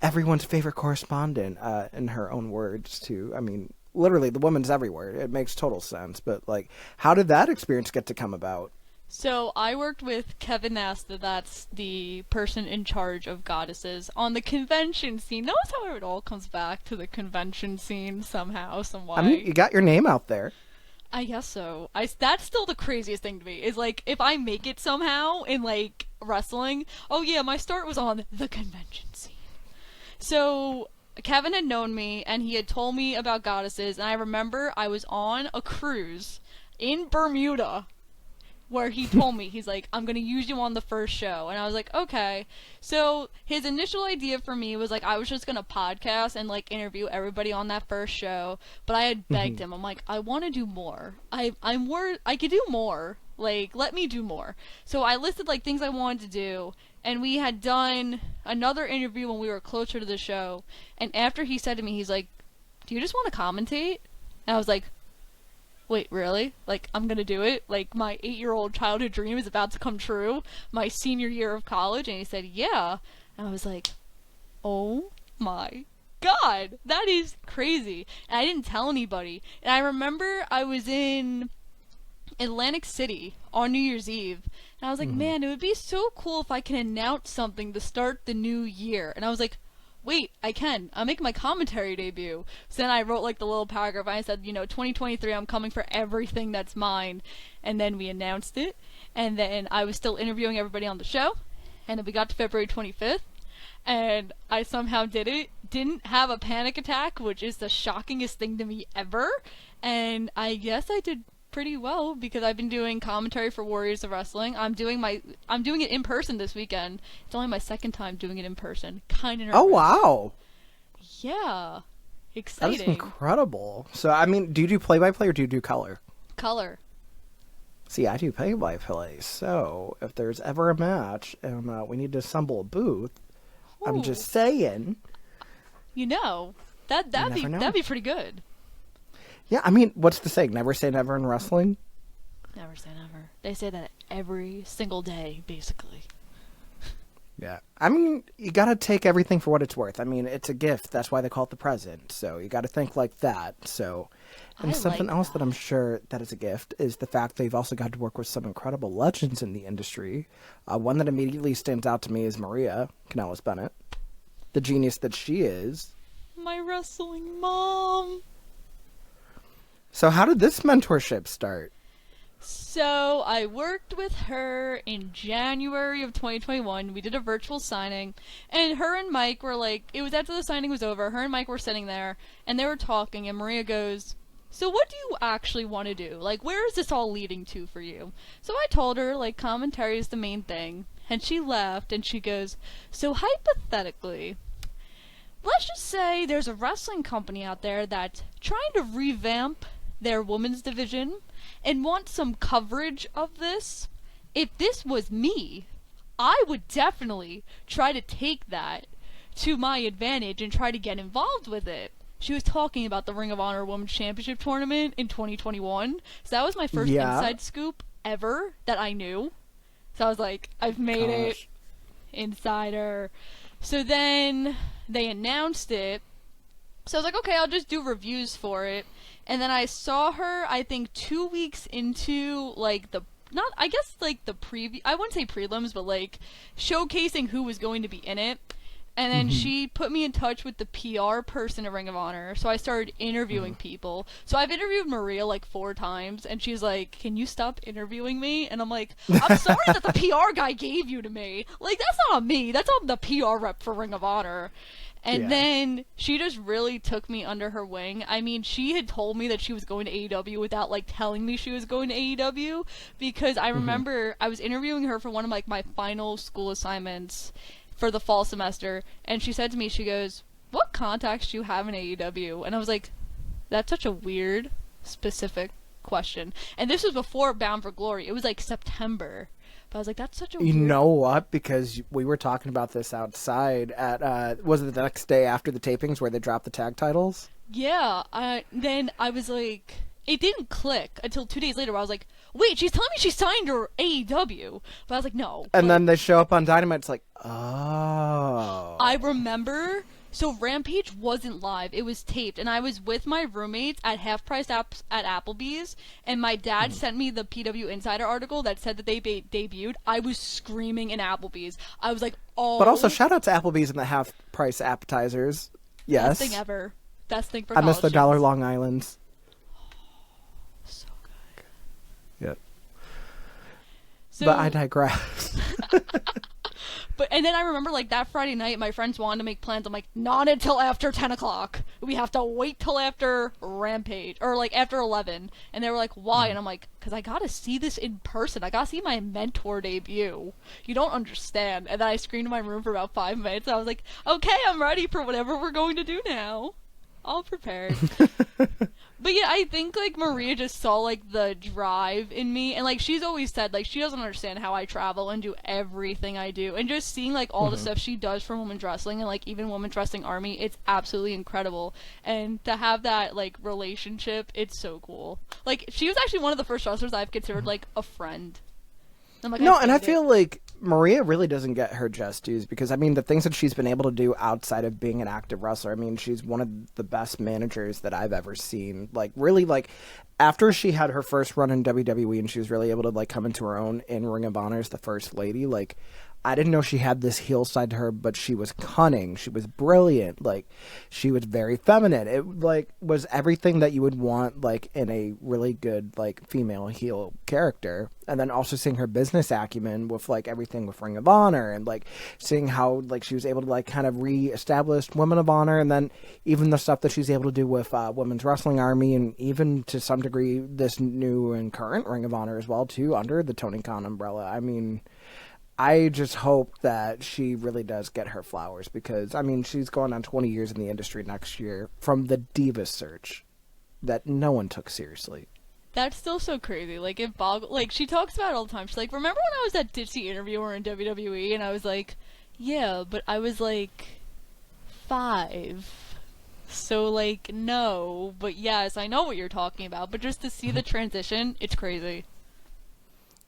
everyone's favorite correspondent, in her own words, too. I mean, literally, the woman's everywhere. It makes total sense. But, like, how did that experience get to come about? So I worked with Kevin Nasta, that's the person in charge of Goddesses, on the convention scene. Notice how it all comes back to the convention scene somehow, some way. I mean, you got your name out there. I guess so. That's still the craziest thing to me, is like, if I make it somehow in like wrestling, oh yeah, my start was on the convention scene. So Kevin had known me and he had told me about Goddesses, and I remember I was on a cruise in Bermuda where he told me, he's like, I'm going to use you on the first show. And I was like, okay. So his initial idea for me was like, I was just going to podcast and like interview everybody on that first show. But I had begged him. I'm like, I want to do more. I could do more. Like, let me do more. So I listed like things I wanted to do. And we had done another interview when we were closer to the show. And after he said to me, he's like, do you just want to commentate? And I was like, wait, really? Like, I'm gonna do it? Like, my 8-year-old childhood dream is about to come true? My senior year of college? And he said, yeah. And I was like, oh my god, that is crazy. And I didn't tell anybody. And I remember I was in Atlantic City on New Year's Eve. And I was like, man, it would be so cool if I can announce something to start the new year. And I was like, wait, I can. I'm making my commentary debut. So then I wrote like the little paragraph. I said, 2023, I'm coming for everything that's mine. And then we announced it. And then I was still interviewing everybody on the show. And then we got to February 25th. And I somehow did it. Didn't have a panic attack, which is the shockingest thing to me ever. And I guess I did pretty well because I've been doing commentary for Warriors of Wrestling. I'm doing it in person this weekend. It's only my second time doing it in person. Kind of nervous. Oh, wow. Yeah. Exciting. That's incredible. So, I mean, do you do play-by-play or do you do color? Color. See, I do play-by-play. So, if there's ever a match and we need to assemble a booth, Ooh. I'm just saying. That'd be pretty good. Yeah, I mean, what's the saying? Never say never in wrestling? Never say never. They say that every single day, basically. Yeah. I mean, you gotta take everything for what it's worth. I mean, it's a gift. That's why they call it the present. So you gotta think like that. So, and something else that I'm sure that is a gift is the fact that you've also got to work with some incredible legends in the industry. One that immediately stands out to me is Maria Kanellis Bennett, the genius that she is. My wrestling mom. So how did this mentorship start? So I worked with her in January of 2021. We did a virtual signing, and her and Mike were like, it was after the signing was over, her and Mike were sitting there, and they were talking, and Maria goes, so what do you actually want to do? Like, where is this all leading to for you? So I told her, like, commentary is the main thing, and she laughed, and she goes, so hypothetically, let's just say there's a wrestling company out there that's trying to revamp their women's division and want some coverage of this. If this was me, I would definitely try to take that to my advantage and try to get involved with it. She was talking about the Ring of Honor Women's Championship Tournament in 2021. So that was my first inside scoop ever that I knew. So I was like, I've made it. Insider. So then they announced it. So I was like, okay, I'll just do reviews for it. And then I saw her, I think, 2 weeks into, like, the preview, I wouldn't say prelims, but, like, showcasing who was going to be in it. And then she put me in touch with the PR person at Ring of Honor, so I started interviewing people. So I've interviewed Maria, like, 4 times, and she's like, can you stop interviewing me? And I'm like, I'm sorry that the PR guy gave you to me. Like, that's not on me. That's on the PR rep for Ring of Honor. And Yeah. then she just really took me under her wing. I mean, she had told me that she was going to AEW without like telling me she was going to AEW, because I remember I was interviewing her for one of like my final school assignments for the fall semester, and she said to me, she goes, "What contacts do you have in AEW?" And I was like, "That's such a weird, specific question." And this was before Bound for Glory. It was like September. But I was like, that's such a You weird... know what? Because we were talking about this outside at, was it the next day after the tapings where they dropped the tag titles? Yeah, then I was like, it didn't click until 2 days later where I was like, wait, she's telling me she signed her AEW. But I was like, no. And but then they show up on Dynamite, it's like, oh. I remember, so Rampage wasn't live, it was taped, and I was with my roommates at Half Price at Applebee's, and my dad sent me the PW Insider article that said that they debuted. I was screaming in Applebee's. I was like, oh. But also, shout out to Applebee's and the half-price appetizers. Yes. Best thing ever. Best thing for I miss the college $1 students. Long Islands. So good. Yep. So, But I digress. and then I remember like that Friday night, my friends wanted to make plans. I'm like, not until after 10 o'clock. We have to wait till after Rampage, or like after 11. And they were like, why? And I'm like, because I gotta see this in person. I gotta see my mentor debut. You don't understand. And then I screamed in my room for about 5 minutes. I was like, okay, I'm ready for whatever we're going to do now. All prepared. But yeah, I think like Maria just saw like the drive in me, and like she's always said like she doesn't understand how I travel and do everything I do, and just seeing like all the stuff she does for women's wrestling and like even women's wrestling army, it's absolutely incredible. And to have that like relationship, it's so cool. Like she was actually one of the first wrestlers I've considered like a friend. I'm like, No, and I get it. feel like Maria really doesn't get her just dues because, I mean, the things that she's been able to do outside of being an active wrestler, I mean, she's one of the best managers that I've ever seen. Like, really, like, after she had her first run in WWE and she was really able to, like, come into her own in Ring of Honor as the first lady, like, I didn't know she had this heel side to her, but she was cunning. She was brilliant. Like, she was very feminine. It, like, was everything that you would want, like, in a really good, like, female heel character. And then also seeing her business acumen with, like, everything with Ring of Honor and, like, seeing how, like, she was able to, like, kind of re-establish Women of Honor, and then even the stuff that she's able to do with Women's Wrestling Army, and even to some degree this new and current Ring of Honor as well, too, under the Tony Khan umbrella. I mean, I just hope that she really does get her flowers because, I mean, she's going on 20 years in the industry next year from the Divas search that no one took seriously. That's still so crazy. Like, it boggles. Like, she talks about it all the time. She's like, remember when I was that ditzy interviewer in WWE? And I was like, yeah, but I was like 5. So, like, no. But yes, I know what you're talking about. But just to see the transition, it's crazy.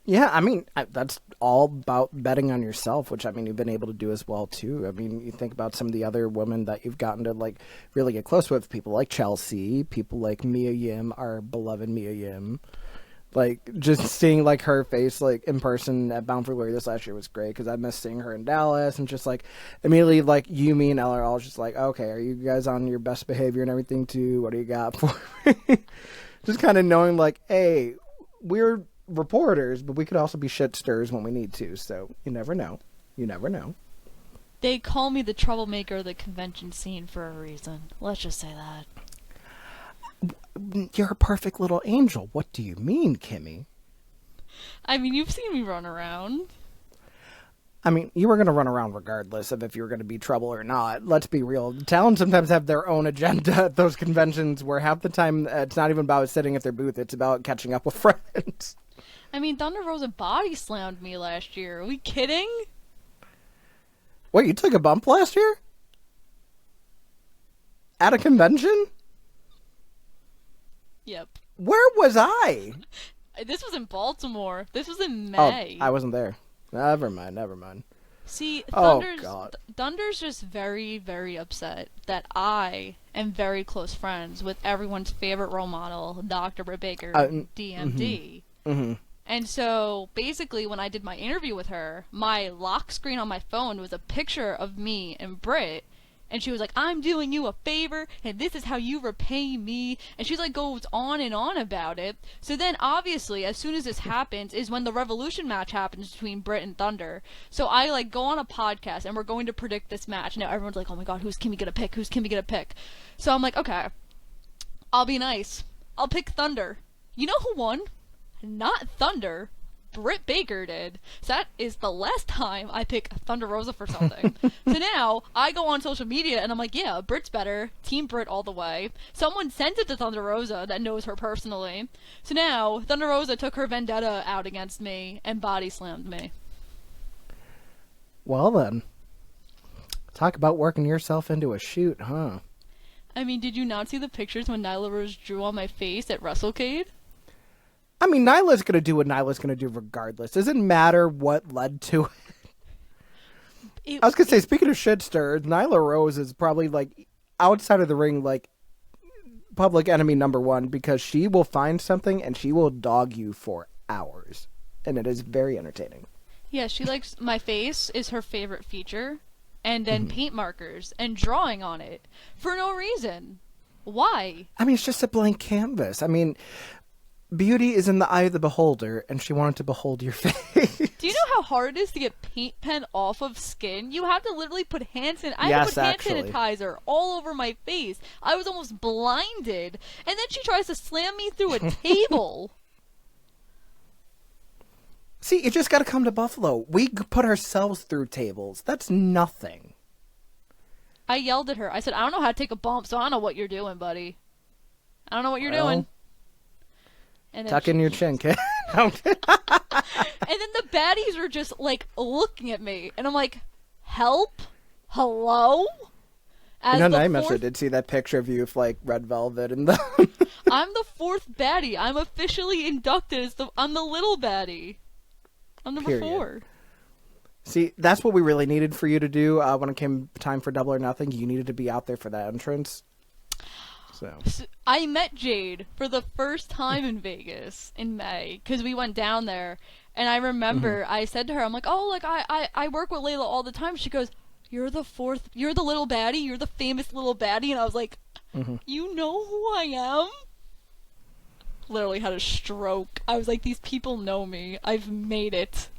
Yeah, I mean, that's all about betting on yourself, which, I mean, you've been able to do as well, too. I mean, you think about some of the other women that you've gotten to, like, really get close with. People like Chelsea, people like Mia Yim, our beloved Mia Yim. Like, just seeing, like, her face, like, in person at Bound for Glory this last year was great, because I missed seeing her in Dallas, and just, like, immediately, like, you, me, and Ella are all just like, okay, are you guys on your best behavior and everything, too? What do you got for me? Just kind of knowing, like, hey, we're reporters, but we could also be shit stirrers when we need to, so you never know. You never know. They call me the troublemaker of the convention scene for a reason. Let's just say that. You're a perfect little angel. What do you mean, Kimmy? I mean, you've seen me run around. I mean, you were going to run around regardless of if you were going to be trouble or not. Let's be real. Talents sometimes have their own agenda at those conventions where half the time it's not even about sitting at their booth. It's about catching up with friends. I mean, Thunder Rosa body slammed me last year. Are we kidding? Wait, you took a bump last year? At a convention? Yep. Where was I? This was in Baltimore. This was in Oh, May. I wasn't there. Never mind. See, Oh, God. Thunder's just very, very upset that I am very close friends with everyone's favorite role model, Dr. Britt Baker, DMD. Mm-hmm. And so, basically, when I did my interview with her, my lock screen on my phone was a picture of me and Britt, And she was like, I'm doing you a favor, and this is how you repay me. And she like goes on and on about it. So then obviously, as soon as this happens, is when the Revolution match happens between Britt and Thunder. So I like go on a podcast, and we're going to predict this match. Now everyone's like, oh my god, who's Kimmy gonna pick? Who's Kimmy gonna pick? So I'm like, okay, I'll be nice. I'll pick Thunder. You know who won? Not Thunder. Britt Baker did. So that is the last time I pick Thunder Rosa for something. So now I go on social media and I'm like, yeah, Britt's better. Team Britt all the way. Someone sent it to Thunder Rosa that knows her personally. So now Thunder Rosa took her vendetta out against me and body slammed me. Well then, talk about working yourself into a shoot, huh? I mean, did you not see the pictures when Nyla Rose drew on my face at WrestleCade? I mean, Nyla's going to do what Nyla's going to do regardless. Doesn't matter what led to it. I was going to say, speaking of shit stirred, Nyla Rose is probably, like, outside of the ring, like, public enemy number one, because she will find something and she will dog you for hours. And it is very entertaining. Yeah, she likes, my face is her favorite feature. And then paint markers and drawing on it for no reason. Why? I mean, it's just a blank canvas. I mean, beauty is in the eye of the beholder, and she wanted to behold your face. Do you know how hard it is to get paint pen off of skin? You have to literally put hand sanitizer all over my face. I was almost blinded. And then she tries to slam me through a table. See, you just got to come to Buffalo. We put ourselves through tables. That's nothing. I yelled at her. I said, I don't know how to take a bump, so I don't know what you're doing, buddy. I don't know what you're doing. And tuck in your chin, kid. And then the baddies are just, like, looking at me. And I'm like, help? Hello? As I did see that picture of you with, like, red velvet and the... I'm the fourth baddie. I'm officially inducted as I'm the little baddie. I'm number 4. See, that's what we really needed for you to do when it came time for Double or Nothing. You needed to be out there for that entrance. So I met Jade for the first time in Vegas in May because we went down there. And I remember I said to her, I'm like, oh, like I work with Layla all the time. She goes, you're the little baddie. You're the famous little baddie. And I was like, you know who I am? Literally had a stroke. I was like, these people know me. I've made it.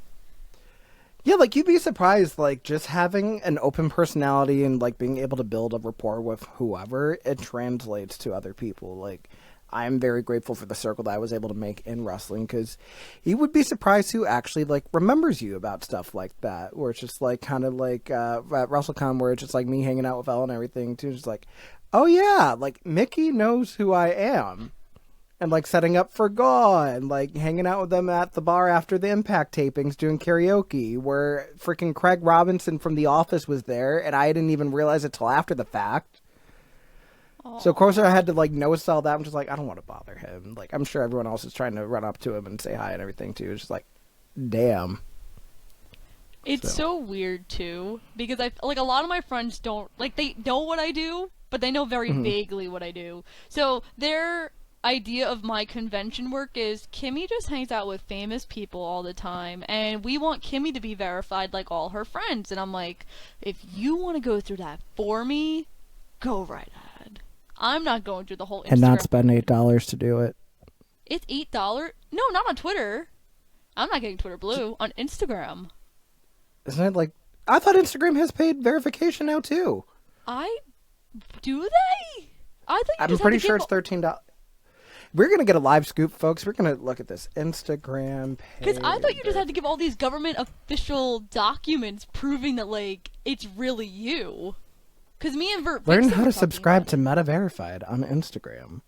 Yeah, like, you'd be surprised, like, just having an open personality and, like, being able to build a rapport with whoever, it translates to other people. Like, I'm very grateful for the circle that I was able to make in wrestling, because you would be surprised who actually, like, remembers you about stuff like that, where it's just, like, kind of like, at WrestleCon, where it's just, like, me hanging out with Elle and everything, too, just like, oh, yeah, like, Mickey knows who I am. And, like, setting up for Gaw and, like, hanging out with them at the bar after the Impact tapings doing karaoke, where freaking Craig Robinson from The Office was there, and I didn't even realize it till after the fact. Aww. So, of course, I had to, like, no-sell that. I'm just like, I don't want to bother him. Like, I'm sure everyone else is trying to run up to him and say hi and everything, too. It's just like, damn. It's so weird, too, because like, a lot of my friends don't, like, they know what I do, but they know very vaguely what I do. So, they're... idea of my convention work is Kimmy just hangs out with famous people all the time, and we want Kimmy to be verified like all her friends. And I'm like, if you want to go through that for me, go right ahead. I'm not going through the whole Instagram. And not spend $8 to do it. It's $8? No, not on Twitter. I'm not getting Twitter Blue. On Instagram. Isn't it like... I thought Instagram has paid verification now, too. Do they? I thought I'm pretty sure it's $13. We're going to get a live scoop, folks. We're going to look at this Instagram page. Because I thought you just had to give all these government official documents proving that, like, it's really you. Because me and Vert Learn how to subscribe to Meta Verified on Instagram.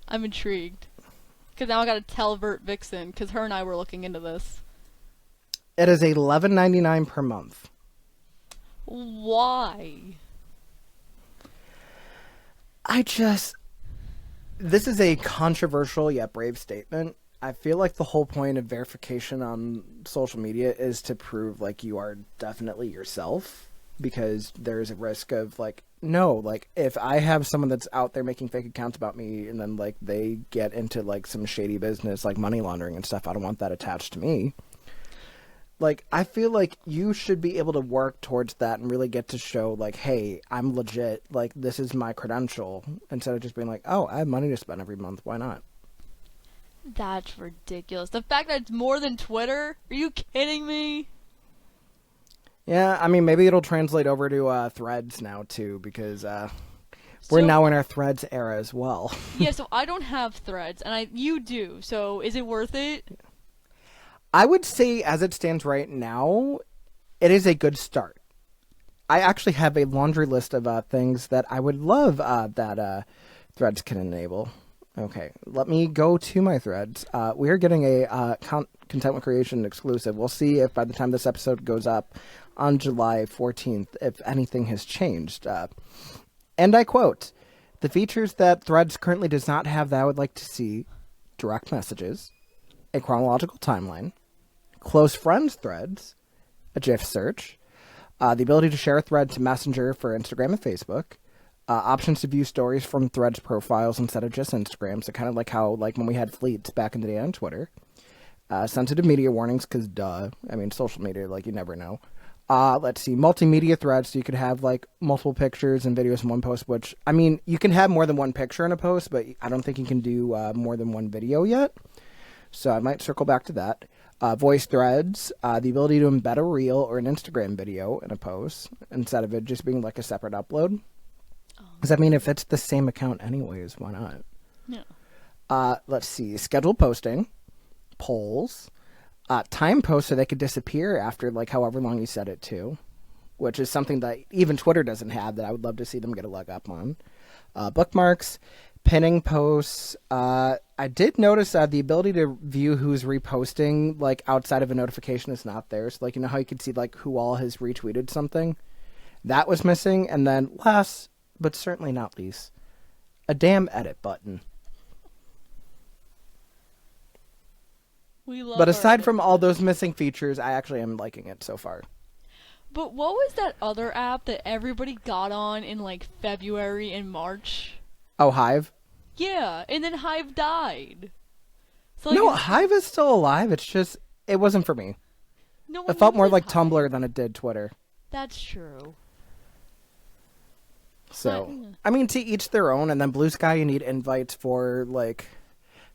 I'm intrigued. Because now I got to tell Vert Vixen, because her and I were looking into this. It is $11.99 per month. Why? This is a controversial yet brave statement. I feel like the whole point of verification on social media is to prove, like, you are definitely yourself, because there's a risk of, like, no, like, if I have someone that's out there making fake accounts about me and then, like, they get into, like, some shady business, like money laundering and stuff, I don't want that attached to me. Like, I feel like you should be able to work towards that and really get to show, like, hey, I'm legit. Like, this is my credential. Instead of just being like, oh, I have money to spend every month. Why not? That's ridiculous. The fact that it's more than Twitter? Are you kidding me? Yeah, I mean, maybe it'll translate over to Threads now, too, because we're So, now in our Threads era as well. yeah, so I don't have Threads, and you do. So is it worth it? I would say, as it stands right now, it is a good start. I actually have a laundry list of things that I would love that Threads can enable. Okay, let me go to my Threads. We are getting a content creation exclusive. We'll see if by the time this episode goes up on July 14th, if anything has changed. And I quote, the features that Threads currently does not have that I would like to see: direct messages, a chronological timeline, close friends threads, a GIF search, the ability to share a thread to Messenger for Instagram and Facebook, options to view stories from Threads profiles instead of just Instagram, so kind of like how when we had fleets back in the day on Twitter, sensitive media warnings, because duh, I mean, social media, you never know. Let's see, multimedia threads, so you could have multiple pictures and videos in one post, which, I mean, you can have more than one picture in a post, but I don't think you can do more than one video yet. So I might circle back to that. Voice threads, the ability to embed a reel or an Instagram video in a post instead of it just being a separate upload. Because, I mean, if it's the same account anyways, why not? Yeah. Let's see, scheduled posting, polls, time posts so they could disappear after however long you set it to, which is something that even Twitter doesn't have that I would love to see them get a leg up on. Bookmarks, pinning posts. I did notice the ability to view who's reposting outside of a notification is not there. So you know how you can see who all has retweeted something? That was missing. And then last but certainly not least, a damn edit button. We love But our aside edit from all button. those missing features, I actually am liking it so far. But what was that other app that everybody got on in February and March? Oh, Hive? Yeah, and then Hive died. So No, Hive is still alive. It's just, it wasn't for me. no one It felt more uses like Hive. Tumblr than it did Twitter. That's true. So, But, I mean, to each their own. And then Blue Sky, you need invites for,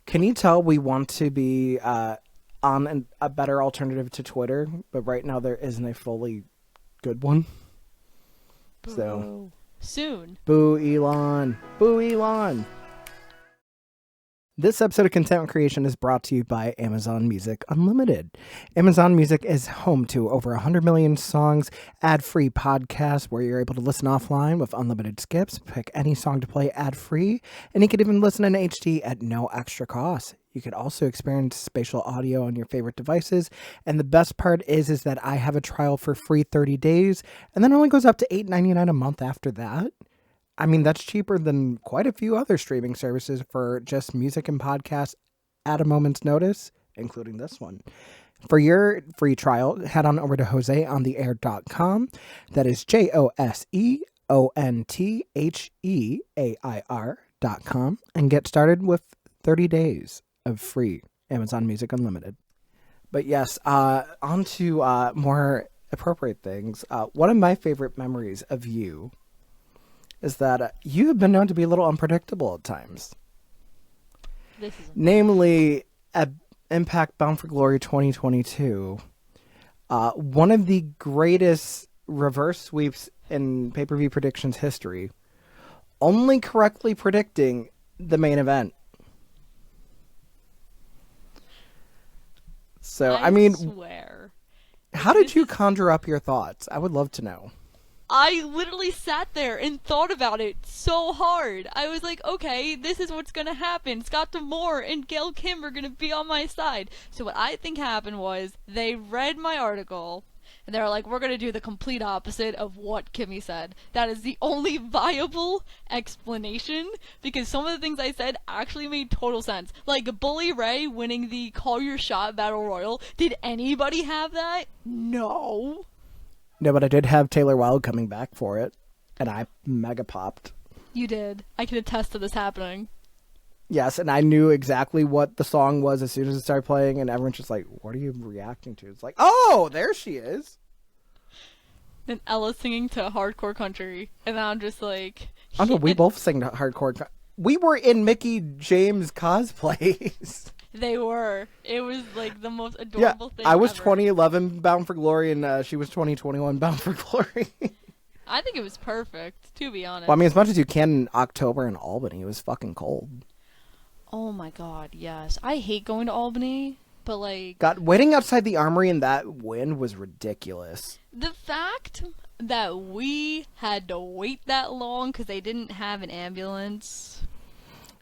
can you tell we want to be on a better alternative to Twitter? But right now there isn't a fully good one. So, soon. boo Elon. Boo Elon. This episode of Content Creation is brought to you by Amazon Music Unlimited. Amazon Music is home to over 100 million songs, ad-free podcasts where you're able to listen offline with unlimited skips, pick any song to play ad-free, and you can even listen in HD at no extra cost. You could also experience spatial audio on your favorite devices, and the best part is that I have a trial for free 30 days, and then it only goes up to $8.99 a month after that. I mean, that's cheaper than quite a few other streaming services for just music and podcasts at a moment's notice, including this one. For your free trial, head on over to joseontheair.com. That is JOSEONTHEAIR.com and get started with 30 days of free Amazon Music Unlimited. But yes, on to more appropriate things. One of my favorite memories of you is that you have been known to be a little unpredictable at times. This is Namely, at Impact Bound for Glory 2022, one of the greatest reverse sweeps in pay-per-view predictions history, only correctly predicting the main event. So, I mean, swear. how did you conjure up your thoughts? I would love to know. I literally sat there and thought about it so hard. I was like, okay, this is what's gonna happen. Scott D'Amore and Gail Kim are gonna be on my side. So what I think happened was they read my article and they were like, we're gonna do the complete opposite of what Kimmy said. That is the only viable explanation because some of the things I said actually made total sense. Like Bully Ray winning the Call Your Shot Battle Royal. Did anybody have that? No. No, but I did have Taylor Wilde coming back for it, and I mega popped. You did. I can attest to this happening. Yes, and I knew exactly what the song was as soon as it started playing, and everyone's just like, what are you reacting to? It's like, oh, there she is. Then Ella singing to hardcore country, and I'm just like, Oh no, we and both sang hardcore. We were in Mickey James cosplays. they were. It was like the most Yeah, adorable thing. I was ever. 2011 Bound for Glory, and she was 2021 Bound for Glory. I think it was perfect, to be honest. Well, I mean, as much as you can in October in Albany, it was fucking cold. Oh my god, yes. I hate going to Albany, but like God, waiting outside the Armory in that wind was ridiculous. the fact that we had to wait that long because they didn't have an ambulance.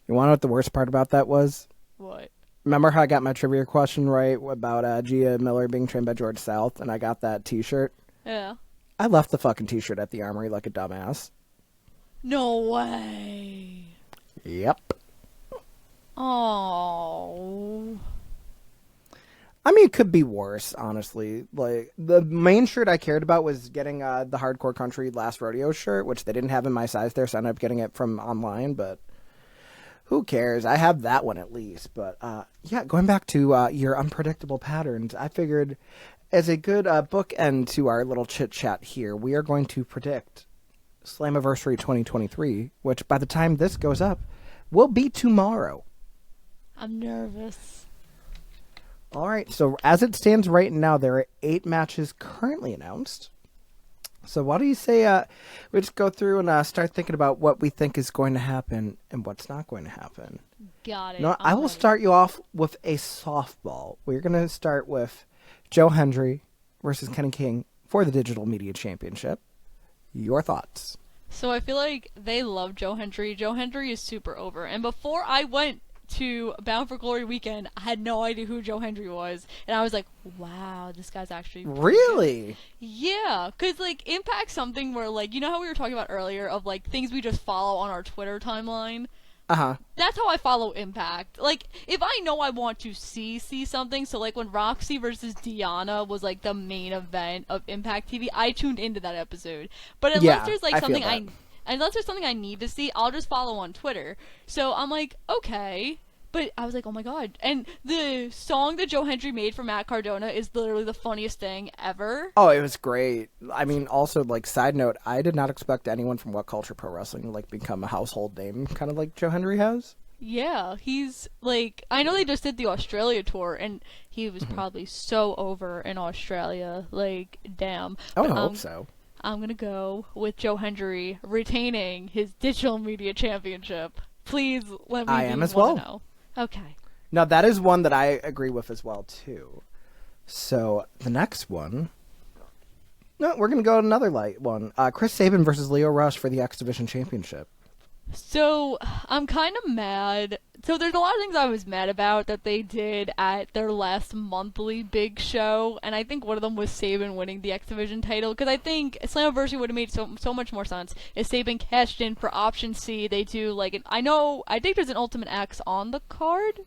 You want to know what the worst part about that was? What? Remember how I got my trivia question right about Gia Miller being trained by George South, and I got that T-shirt? Yeah. I left the fucking T-shirt at the Armory like a dumbass. No way. Yep. Oh. I mean, it could be worse, honestly. Like, the main shirt I cared about was getting the Hardcore Country Last Rodeo shirt, which they didn't have in my size there, so I ended up getting it from online, but who cares? I have that one at least. But, yeah, going back to your unpredictable patterns, I figured as a good bookend to our little chit-chat here, we are going to predict Slammiversary 2023, which by the time this goes up, will be tomorrow. I'm nervous. All right, so as it stands right now, there are 8 matches currently announced. So why do you say we just go through and start thinking about what we think is going to happen and what's not going to happen? Got it. No, I will start you off with a softball. We're going to start with Joe Hendry versus Kenny King for the Digital Media Championship. Your thoughts? So I feel like they love Joe Hendry. Joe Hendry is super over. And before I went to Bound for Glory weekend, I had no idea who Joe Hendry was. And I was like, wow, this guy's actually Really? Yeah, because, like, Impact's something where, like, you know how we were talking about earlier of, like, things we just follow on our Twitter timeline? Uh-huh. That's how I follow Impact. Like, if I know I want to see something, so, like, when Roxy versus Deanna was, like, the main event of Impact TV, I tuned into that episode. But unless there's, like, something unless there's something I need to see, I'll just follow on Twitter. So I'm like, okay. But I was like, oh my god. And the song that Joe Hendry made for Matt Cardona is literally the funniest thing ever. Oh, it was great. I mean, also, like, side note, I did not expect anyone from What Culture Pro Wrestling to, like, become a household name, kind of like Joe Hendry has. Yeah, he's, like, I know they just did the Australia tour, and he was probably so over in Australia. Like, damn. I would hope so. I'm gonna go with Joe Hendry retaining his Digital Media Championship. Please let me know. Okay. Now, that is one that I agree with as well, too. So, the next one... No, we're going to go another light one. Chris Sabin versus Leo Rush for the X Division Championship. So, I'm kind of mad. So, there's a lot of things I was mad about that they did at their last monthly big show, and I think one of them was Sabin winning the X Division title, because I think Slammiversary would have made so much more sense if Sabin cashed in for Option C. They do, like, I think there's an Ultimate X on the card,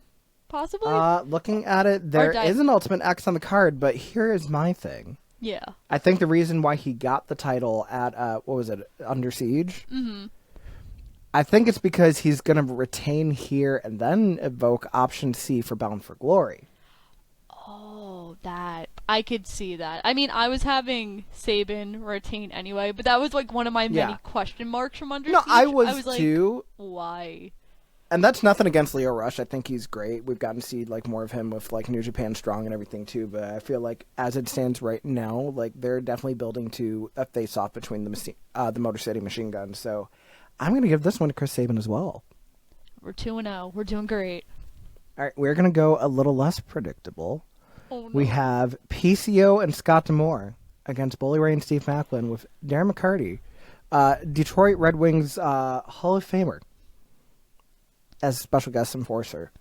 possibly? Looking at it, there is an Ultimate X on the card, but here is my thing. Yeah. I think the reason why he got the title at, what was it, Under Siege? Mm-hmm. I think it's because he's going to retain here and then evoke Option C for Bound for Glory. Oh, that. I could see that. I mean, I was having Sabin retain anyway, but that was, like, one of my many question marks from Under Siege. No, I was like, too. Why? And that's nothing against Leo Rush. I think he's great. We've gotten to see, like, more of him with, like, New Japan Strong and everything, too. But I feel like, as it stands right now, like, they're definitely building to a face-off between the Motor City Machine Guns. So I'm going to give this one to Chris Sabin as well. We're 2-0. We're doing great. All right, we're going to go a little less predictable. Oh, no. We have PCO and Scott D'Amore against Bully Ray and Steve Macklin with Darren McCarty, Detroit Red Wings Hall of Famer, as special guest enforcer.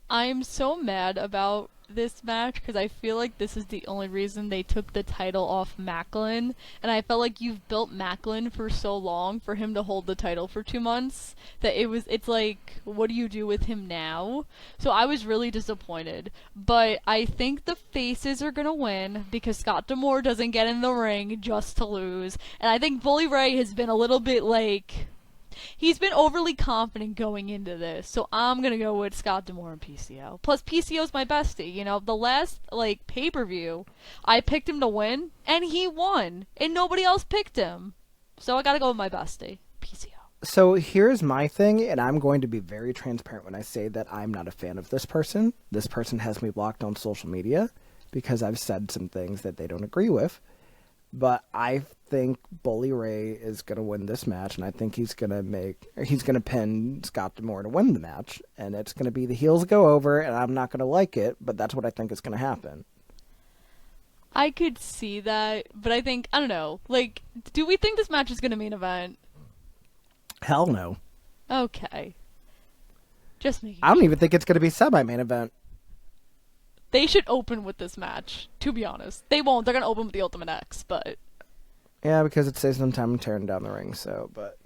I'm so mad about this match because I feel like this is the only reason they took the title off Macklin, and I felt like you've built Macklin for so long for him to hold the title for 2 months that it's like, what do you do with him now? So I was really disappointed, but I think the faces are gonna win because Scott D'Amore doesn't get in the ring just to lose, and I think Bully Ray has been a little bit like He's been overly confident going into this, so I'm gonna go with Scott D'Amore and PCO. Plus, PCO's my bestie. You know, the last like pay-per-view, I picked him to win, and he won, and nobody else picked him. So I gotta go with my bestie, PCO. So here's my thing, and I'm going to be very transparent when I say that I'm not a fan of this person. This person has me blocked on social media because I've said some things that they don't agree with. But I think Bully Ray is going to win this match, and I think he's going to pin Scott D'Amore to win the match, and it's going to be the heels go over, and I'm not going to like it, but that's what I think is going to happen. I could see that, but I don't know. Like, do we think this match is going to main event? Hell no. Okay. Just making I don't even think it's going to be semi-main event. They should open with this match, to be honest. They won't. They're going to open with the Ultimate X, but... Yeah, because it saves them time tearing down the ring, but...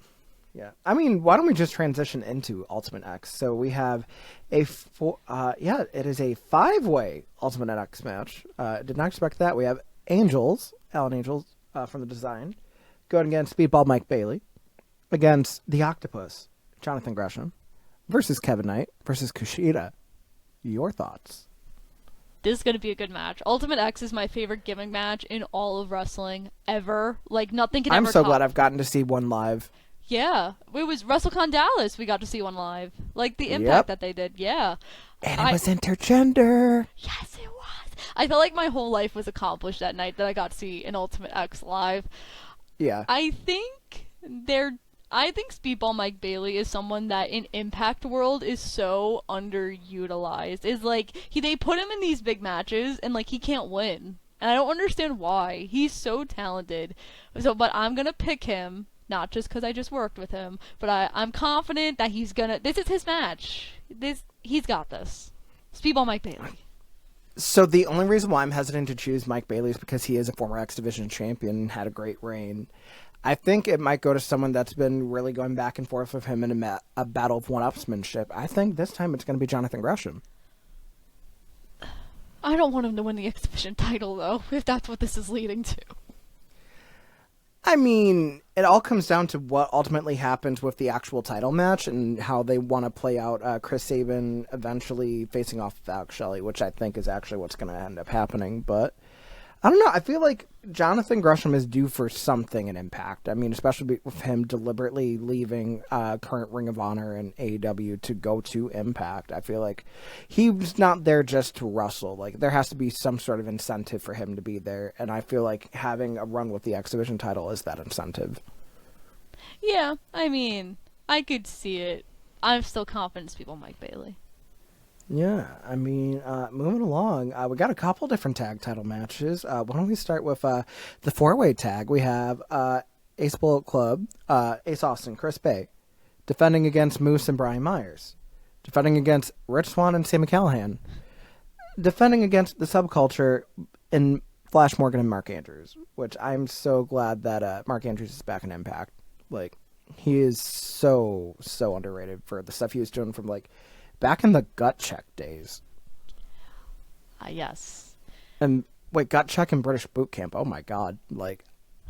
Yeah. I mean, why don't we just transition into Ultimate X? So we have it is a 5-way Ultimate X match. Did not expect that. We have Alan Angels from the design, going against Speedball Mike Bailey, against the Octopus, Jonathan Gresham, versus Kevin Knight, versus Kushida. Your thoughts? This is going to be a good match. Ultimate X is my favorite gimmick match in all of wrestling ever. Like, nothing can ever I'm so top. glad I've gotten to see one live. Yeah. It was WrestleCon Dallas we got to see one live. Like, the impact that they did. Yeah. And it was intergender. Yes, it was. I felt like my whole life was accomplished that night that I got to see an Ultimate X live. Yeah. I think Speedball Mike Bailey is someone that in Impact World is so underutilized. Is like they put him in these big matches and like he can't win. And I don't understand why. He's so talented. But I'm gonna pick him, not just because I just worked with him, but I'm confident that this is his match. He's got this. Speedball Mike Bailey. So the only reason why I'm hesitant to choose Mike Bailey is because he is a former X Division champion and had a great reign. I think it might go to someone that's been really going back and forth with him in a battle of one-upsmanship. I think this time it's going to be Jonathan Gresham. I don't want him to win the X Division title, though, if that's what this is leading to. I mean, it all comes down to what ultimately happens with the actual title match and how they want to play out Chris Sabin eventually facing off with Alex Shelley, which I think is actually what's going to end up happening. But I don't know. I feel like Jonathan Gresham is due for something in Impact. I mean, especially with him deliberately leaving current Ring of Honor and AEW to go to Impact. I feel like he's not there just to wrestle. Like, there has to be some sort of incentive for him to be there. And I feel like having a run with the X Division title is that incentive. Yeah, I mean, I could see it. I'm still confident in people Mike Bailey. Yeah, I mean, moving along, we got a couple different tag title matches. Why don't we start with the 4-way tag? We have Ace Bullet Club, Ace Austin, Chris Bay, defending against Moose and Brian Myers, defending against Rich Swann and Sam Callahan, defending against the Subculture in Flash Morgan and Mark Andrews, which I'm so glad that Mark Andrews is back in Impact. Like, he is so underrated for the stuff he was doing from, like, back in the Gut Check days. Yes. And wait, Gut Check and British Boot Camp. Oh my god. Like,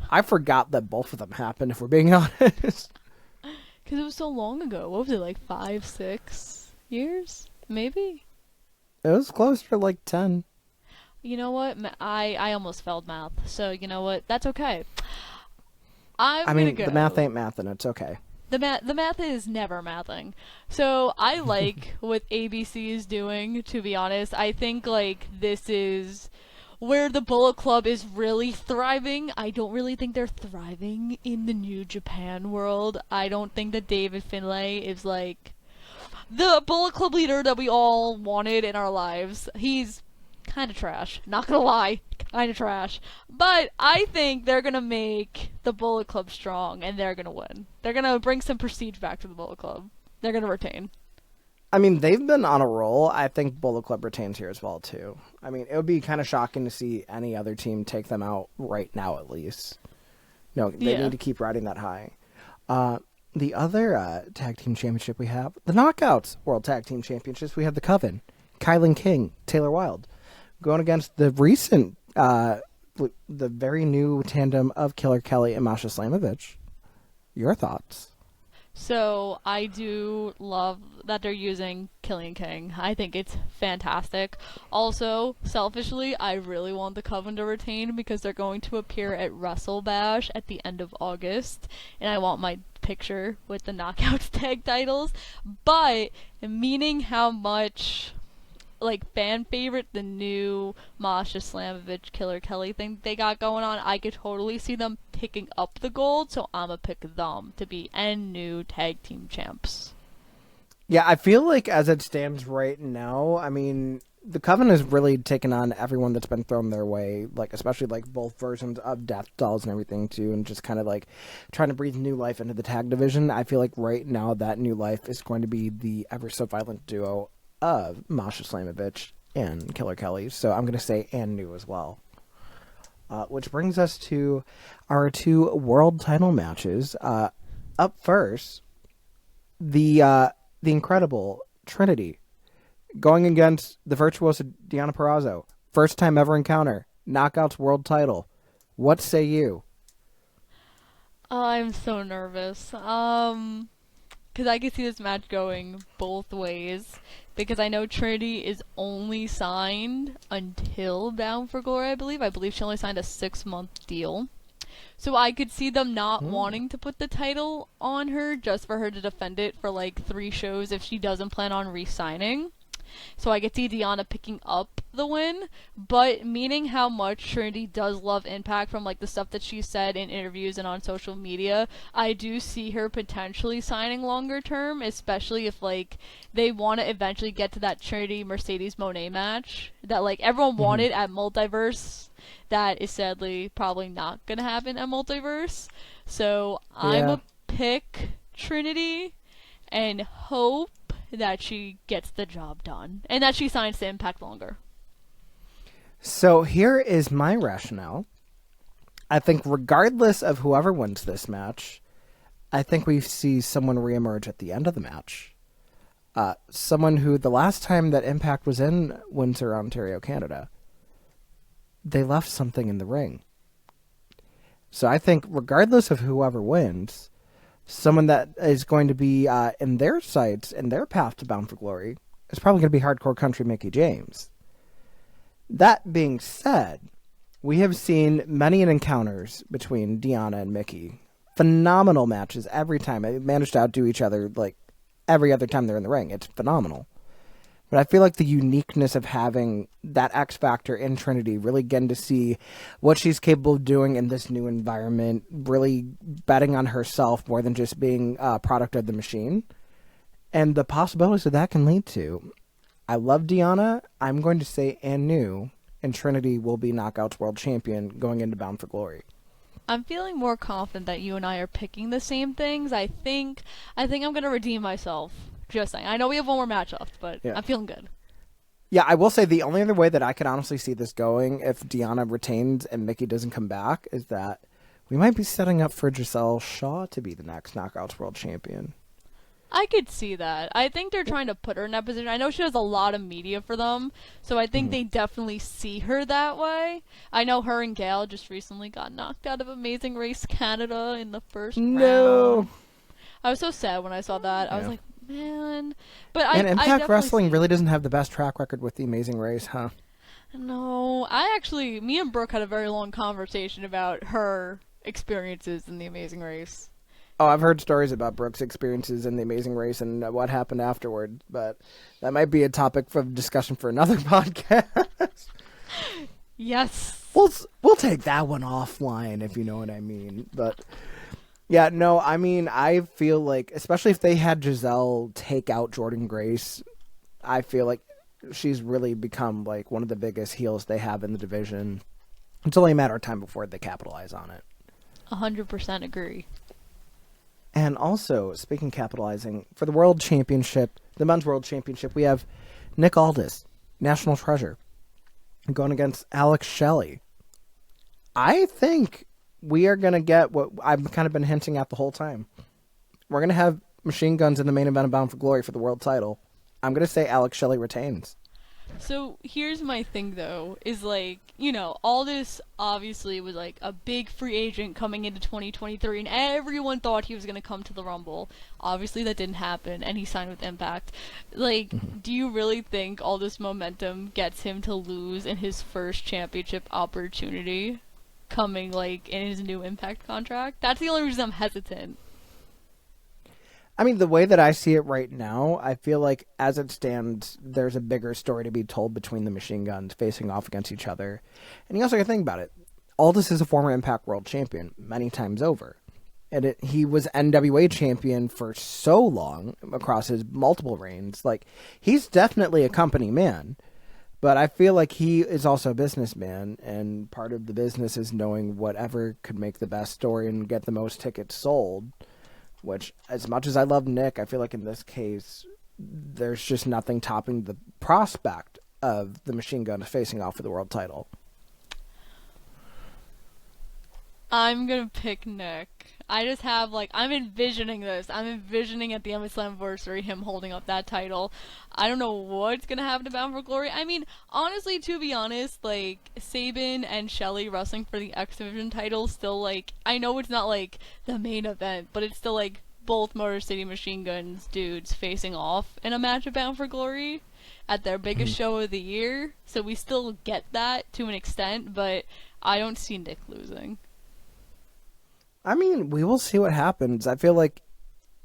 I forgot that both of them happened, if we're being honest. Because it was so long ago. What was it, like 5, 6 years? Maybe? It was closer to like 10. You know what? I almost failed math. So, you know what? That's okay. I mean, the math ain't mathing. It's okay. The math is never mathing. So I like what ABC is doing, to be honest. I think, like, this is where the Bullet Club is really thriving. I don't really think they're thriving in the New Japan world. I don't think that David Finlay is, like, the Bullet Club leader that we all wanted in our lives. He's kind of trash. Not gonna lie. Kind of trash. But I think they're gonna make the Bullet Club strong, and they're gonna win. They're gonna bring some prestige back to the Bullet Club. They're gonna retain. I mean, they've been on a roll. I think Bullet Club retains here as well, too. I mean, it would be kind of shocking to see any other team take them out right now, at least. No, they need to keep riding that high. The other tag team championship we have, the Knockouts World Tag Team Championships, we have the Coven, Kylan King, Taylor Wilde, going against the recent, the very new tandem of Killer Kelly and Masha Slamovich. Your thoughts? So I do love that they're using Killian King. I think it's fantastic. Also, selfishly, I really want the Coven to retain because they're going to appear at Wrestle Bash at the end of August, and I want my picture with the Knockouts tag titles. But meaning how much like fan favorite the new Masha Slamovich Killer Kelly thing they got going on, I could totally see them picking up the gold, so I'ma pick them to be and new tag team champs. Yeah, I feel like as it stands right now, I mean, the Coven has really taken on everyone that's been thrown their way, like especially like both versions of Death Dolls and everything too, and just kind of like trying to breathe new life into the tag division. I feel like right now that new life is going to be the ever so violent duo of Masha Slamovich and Killer Kelly. So I'm going to say and new as well. Which brings us to our two world title matches. Up first, the incredible Trinity going against the virtuoso Deonna Purrazzo. First time ever encounter. Knockouts world title. What say you? I'm so nervous. Because I can see this match going both ways. Because I know Trinity is only signed until Bound for Glory, I believe. I believe she only signed a 6-month deal. So I could see them not wanting to put the title on her just for her to defend it for like 3 shows if she doesn't plan on re-signing. So I could see Deonna picking up the win, but meaning how much Trinity does love Impact from like the stuff that she said in interviews and on social media, I do see her potentially signing longer term, especially if like they want to eventually get to that Trinity Mercedes Monet match that like everyone wanted at Multiverse. That is sadly probably not gonna happen at Multiverse. So I'm a pick Trinity and hope that she gets the job done and that she signs to Impact longer. So here is my rationale. I think regardless of whoever wins this match, I think we see someone reemerge at the end of the match. Someone who the last time that Impact was in Windsor, Ontario, Canada, they left something in the ring. So I think regardless of whoever wins, someone that is going to be in their sights and their path to Bound for Glory is probably going to be Hardcore Country Mickie James. That being said, we have seen many encounters between Deonna and Mickie. Phenomenal matches every time. They managed to outdo each other like every other time they're in the ring. It's phenomenal. But I feel like the uniqueness of having that X Factor in Trinity, really getting to see what she's capable of doing in this new environment, really betting on herself more than just being a product of the machine, and the possibilities that can lead to. I love Deonna. I'm going to say and new, and Trinity will be Knockouts World Champion going into Bound for Glory. I'm feeling more confident that you and I are picking the same things. I think I'm going to redeem myself. Just saying. I know we have one more match left, but yeah. I'm feeling good. Yeah, I will say the only other way that I could honestly see this going if Deonna retains and Mickie doesn't come back is that we might be setting up for Giselle Shaw to be the next Knockouts World Champion. I could see that. I think they're trying to put her in that position. I know she has a lot of media for them, so I think they definitely see her that way. I know her and Gail just recently got knocked out of Amazing Race Canada in the first round. I was so sad when I saw that. I was like, man. But Impact Wrestling really doesn't have the best track record with the Amazing Race, huh? No. Me and Brooke had a very long conversation about her experiences in the Amazing Race. Oh, I've heard stories about Brooke's experiences in the Amazing Race and what happened afterward, but that might be a topic for discussion for another podcast. Yes. We'll take that one offline, if you know what I mean. But yeah, no, I mean, I feel like, especially if they had Giselle take out Jordynne Grace, I feel like she's really become like one of the biggest heels they have in the division. It's only a matter of time before they capitalize on it. 100% agree. And also, speaking of capitalizing, for the World Championship, the Men's World Championship, we have Nick Aldis, National Treasure, going against Alex Shelley. I think we are going to get what I've kind of been hinting at the whole time. We're going to have machine guns in the main event of Bound for Glory for the world title. I'm going to say Alex Shelley retains. So here's my thing though, is like, all this obviously was like a big free agent coming into 2023 and everyone thought he was going to come to the Rumble. Obviously that didn't happen and he signed with Impact. Like, do you really think all this momentum gets him to lose in his first championship opportunity coming like in his new Impact contract? That's the only reason I'm hesitant. I mean, the way that I see it right now, I feel like as it stands, there's a bigger story to be told between the Machine Guns facing off against each other. And you also got to think about it. Aldis is a former Impact World Champion many times over. And he was NWA champion for so long across his multiple reigns. Like, he's definitely a company man. But I feel like he is also a businessman, and part of the business is knowing whatever could make the best story and get the most tickets sold. Which, as much as I love Nick, I feel like in this case, there's just nothing topping the prospect of the Machine Gun facing off for the world title. I'm gonna pick Nick. I just have like I'm envisioning this. I'm envisioning at the end of Slammiversary him holding up that title. I don't know what's gonna happen to Bound for Glory. I mean, honestly, to be honest, like Sabin and Shelly wrestling for the X Division title still like I know it's not like the main event, but it's still like both Motor City Machine Guns dudes facing off in a match of Bound for Glory at their biggest show of the year. So we still get that to an extent, but I don't see Nick losing. I mean, we will see what happens. I feel like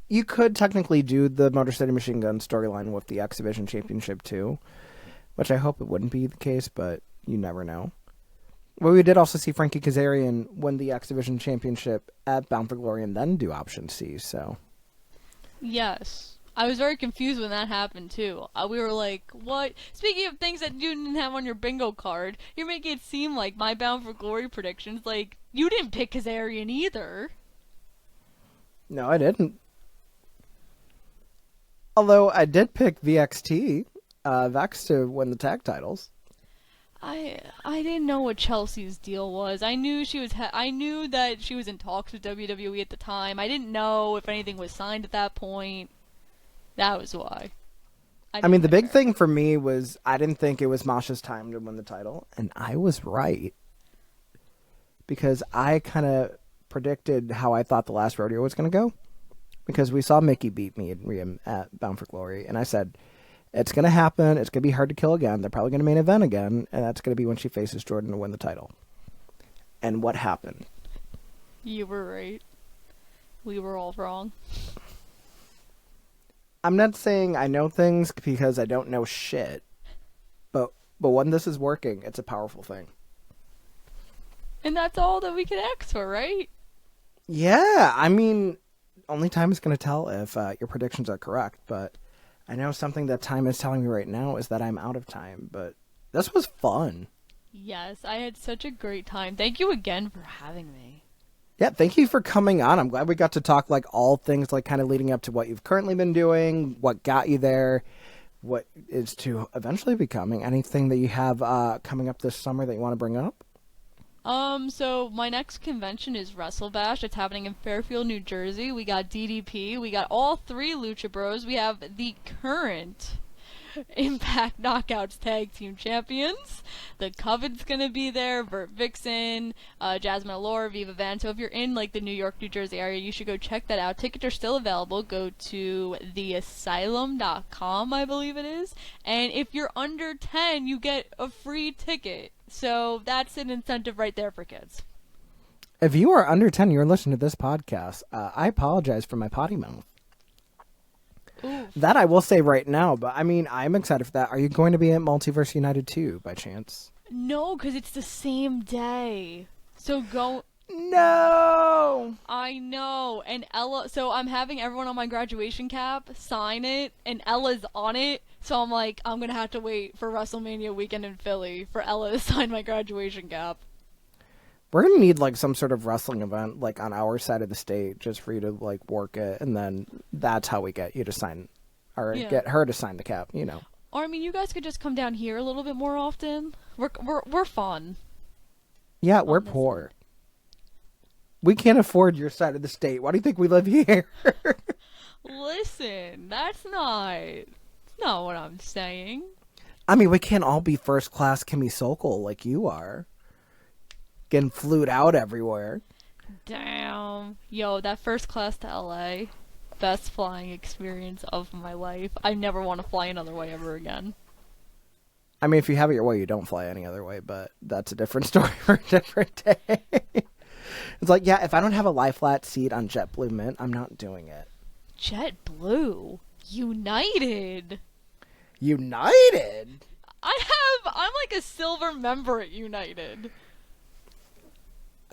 you could technically do the Motor City Machine Gun storyline with the X Division Championship too, which I hope it wouldn't be the case, but you never know. Well, we did also see Frankie Kazarian win the X Division Championship at Bound for Glory and then do Option C, so. Yes. I was very confused when that happened too. We were like, what? Speaking of things that you didn't have on your bingo card, you're making it seem like my Bound for Glory predictions, like, you didn't pick Kazarian either. No, I didn't. Although I did pick VXT, Vex to win the tag titles. I didn't know what Chelsea's deal was. I knew she was. I knew that she was in talks with WWE at the time. I didn't know if anything was signed at that point. That was why. I mean, the big thing for me was I didn't think it was Masha's time to win the title, and I was right. Because I kind of predicted how I thought the last rodeo was going to go. Because we saw Mickey beat me and Rhea at Bound for Glory, and I said, it's going to happen, it's going to be hard to kill again, they're probably going to main event again, and that's going to be when she faces Jordan to win the title. And what happened? You were right. We were all wrong. I'm not saying I know things because I don't know shit. But when this is working, it's a powerful thing. And that's all that we can ask for, right? Yeah, I mean, only time is going to tell if your predictions are correct. But I know something that time is telling me right now is that I'm out of time. But this was fun. Yes, I had such a great time. Thank you again for having me. Yeah, thank you for coming on. I'm glad we got to talk like all things like kind of leading up to what you've currently been doing, what got you there, what is to eventually becoming, anything that you have coming up this summer that you want to bring up. So my next convention is WrestleBash. It's happening in Fairfield, New Jersey. We got DDP. We got all three Lucha Bros. We have the current Impact Knockouts Tag Team Champions. The Coven's gonna be there. Vert Vixen, Jasmine Allure, Viva Van. So if you're in like the New York, New Jersey area, you should go check that out. Tickets are still available. Go to theasylum.com, I believe it is. And if you're under 10, you get a free ticket. So that's an incentive right there for kids. If you are under 10, you're listening to this podcast. I apologize for my potty mouth. Ooh. That I will say right now, but I mean, I'm excited for that. Are you going to be at Multiverse United 2 by chance? No, because it's the same day. So go. No! I know. And Ella. So I'm having everyone on my graduation cap sign it, and Ella's on it. So I'm like, I'm going to have to wait for WrestleMania weekend in Philly for Ella to sign my graduation cap. We're going to need like some sort of wrestling event like on our side of the state just for you to like work it, and then that's how we get you to sign or get her to sign the cap, you know. Or I mean, you guys could just come down here a little bit more often. We're fun. Yeah, we're poor. We can't afford your side of the state. Why do you think we live here? Listen, that's not what I'm saying. I mean, we can't all be first class Kimmy Sokol like you are, getting flued out everywhere. Damn. Yo, that first class to LA, best flying experience of my life. I never want to fly another way ever again. I mean, if you have it your way, you don't fly any other way, but that's a different story for a different day. It's like, yeah, if I don't have a lie flat seat on JetBlue Mint, I'm not doing it. JetBlue? United? United? I'm like a silver member at United.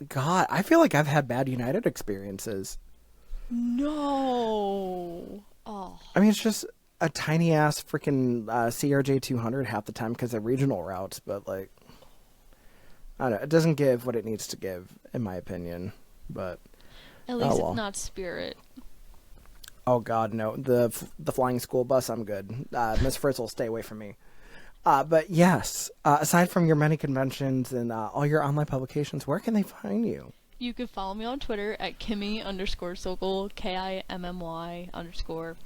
God, I feel like I've had bad United experiences. No. Oh. I mean, it's just a tiny ass freaking CRJ 200 half the time because of regional routes, but like, I don't know, it doesn't give what it needs to give, in my opinion. But At least well. it's not Spirit. Oh God, no, the flying school bus, I'm good. Miss Frizzle, stay away from me. But yes, aside from your many conventions and all your online publications, where can they find you? You can follow me on Twitter at Kimmy_Sokol,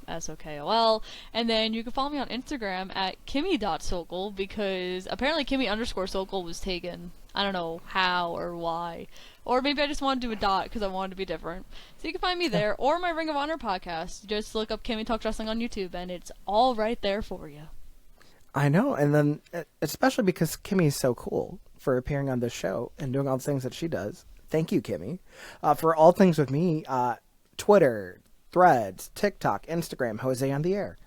KIMMY_SOKOL. And then you can follow me on Instagram at Kimmy.Sokol because apparently Kimmy_Sokol was taken. I don't know how or why. Or maybe I just wanted to do a dot because I wanted to be different. So you can find me there or my Ring of Honor podcast. Just look up Kimmy Talks Wrestling on YouTube and it's all right there for you. I know, and then especially because Kimmy is so cool for appearing on this show and doing all the things that she does. Thank you, Kimmy. For all things with me, Twitter, Threads, TikTok, Instagram, Jose on the Air.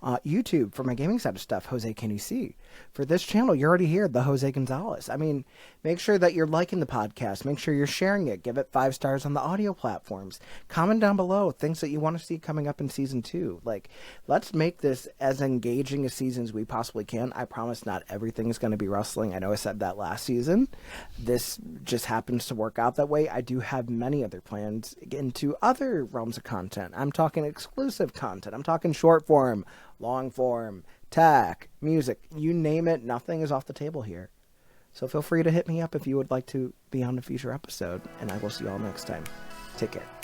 YouTube for my gaming side of stuff, Jose Can You See? For this channel, you're already here, the Jose Gonzalez. I mean, make sure that you're liking the podcast. Make sure you're sharing it. Give it 5 stars on the audio platforms. Comment down below things that you want to see coming up in season 2. Like, let's make this as engaging a season as we possibly can. I promise not everything is going to be wrestling. I know I said that last season. This just happens to work out that way. I do have many other plans into other realms of content. I'm talking exclusive content. I'm talking short form, long form, tech, music, you name it, nothing is off the table here. So feel free to hit me up if you would like to be on a future episode, and I will see you all next time. Take care.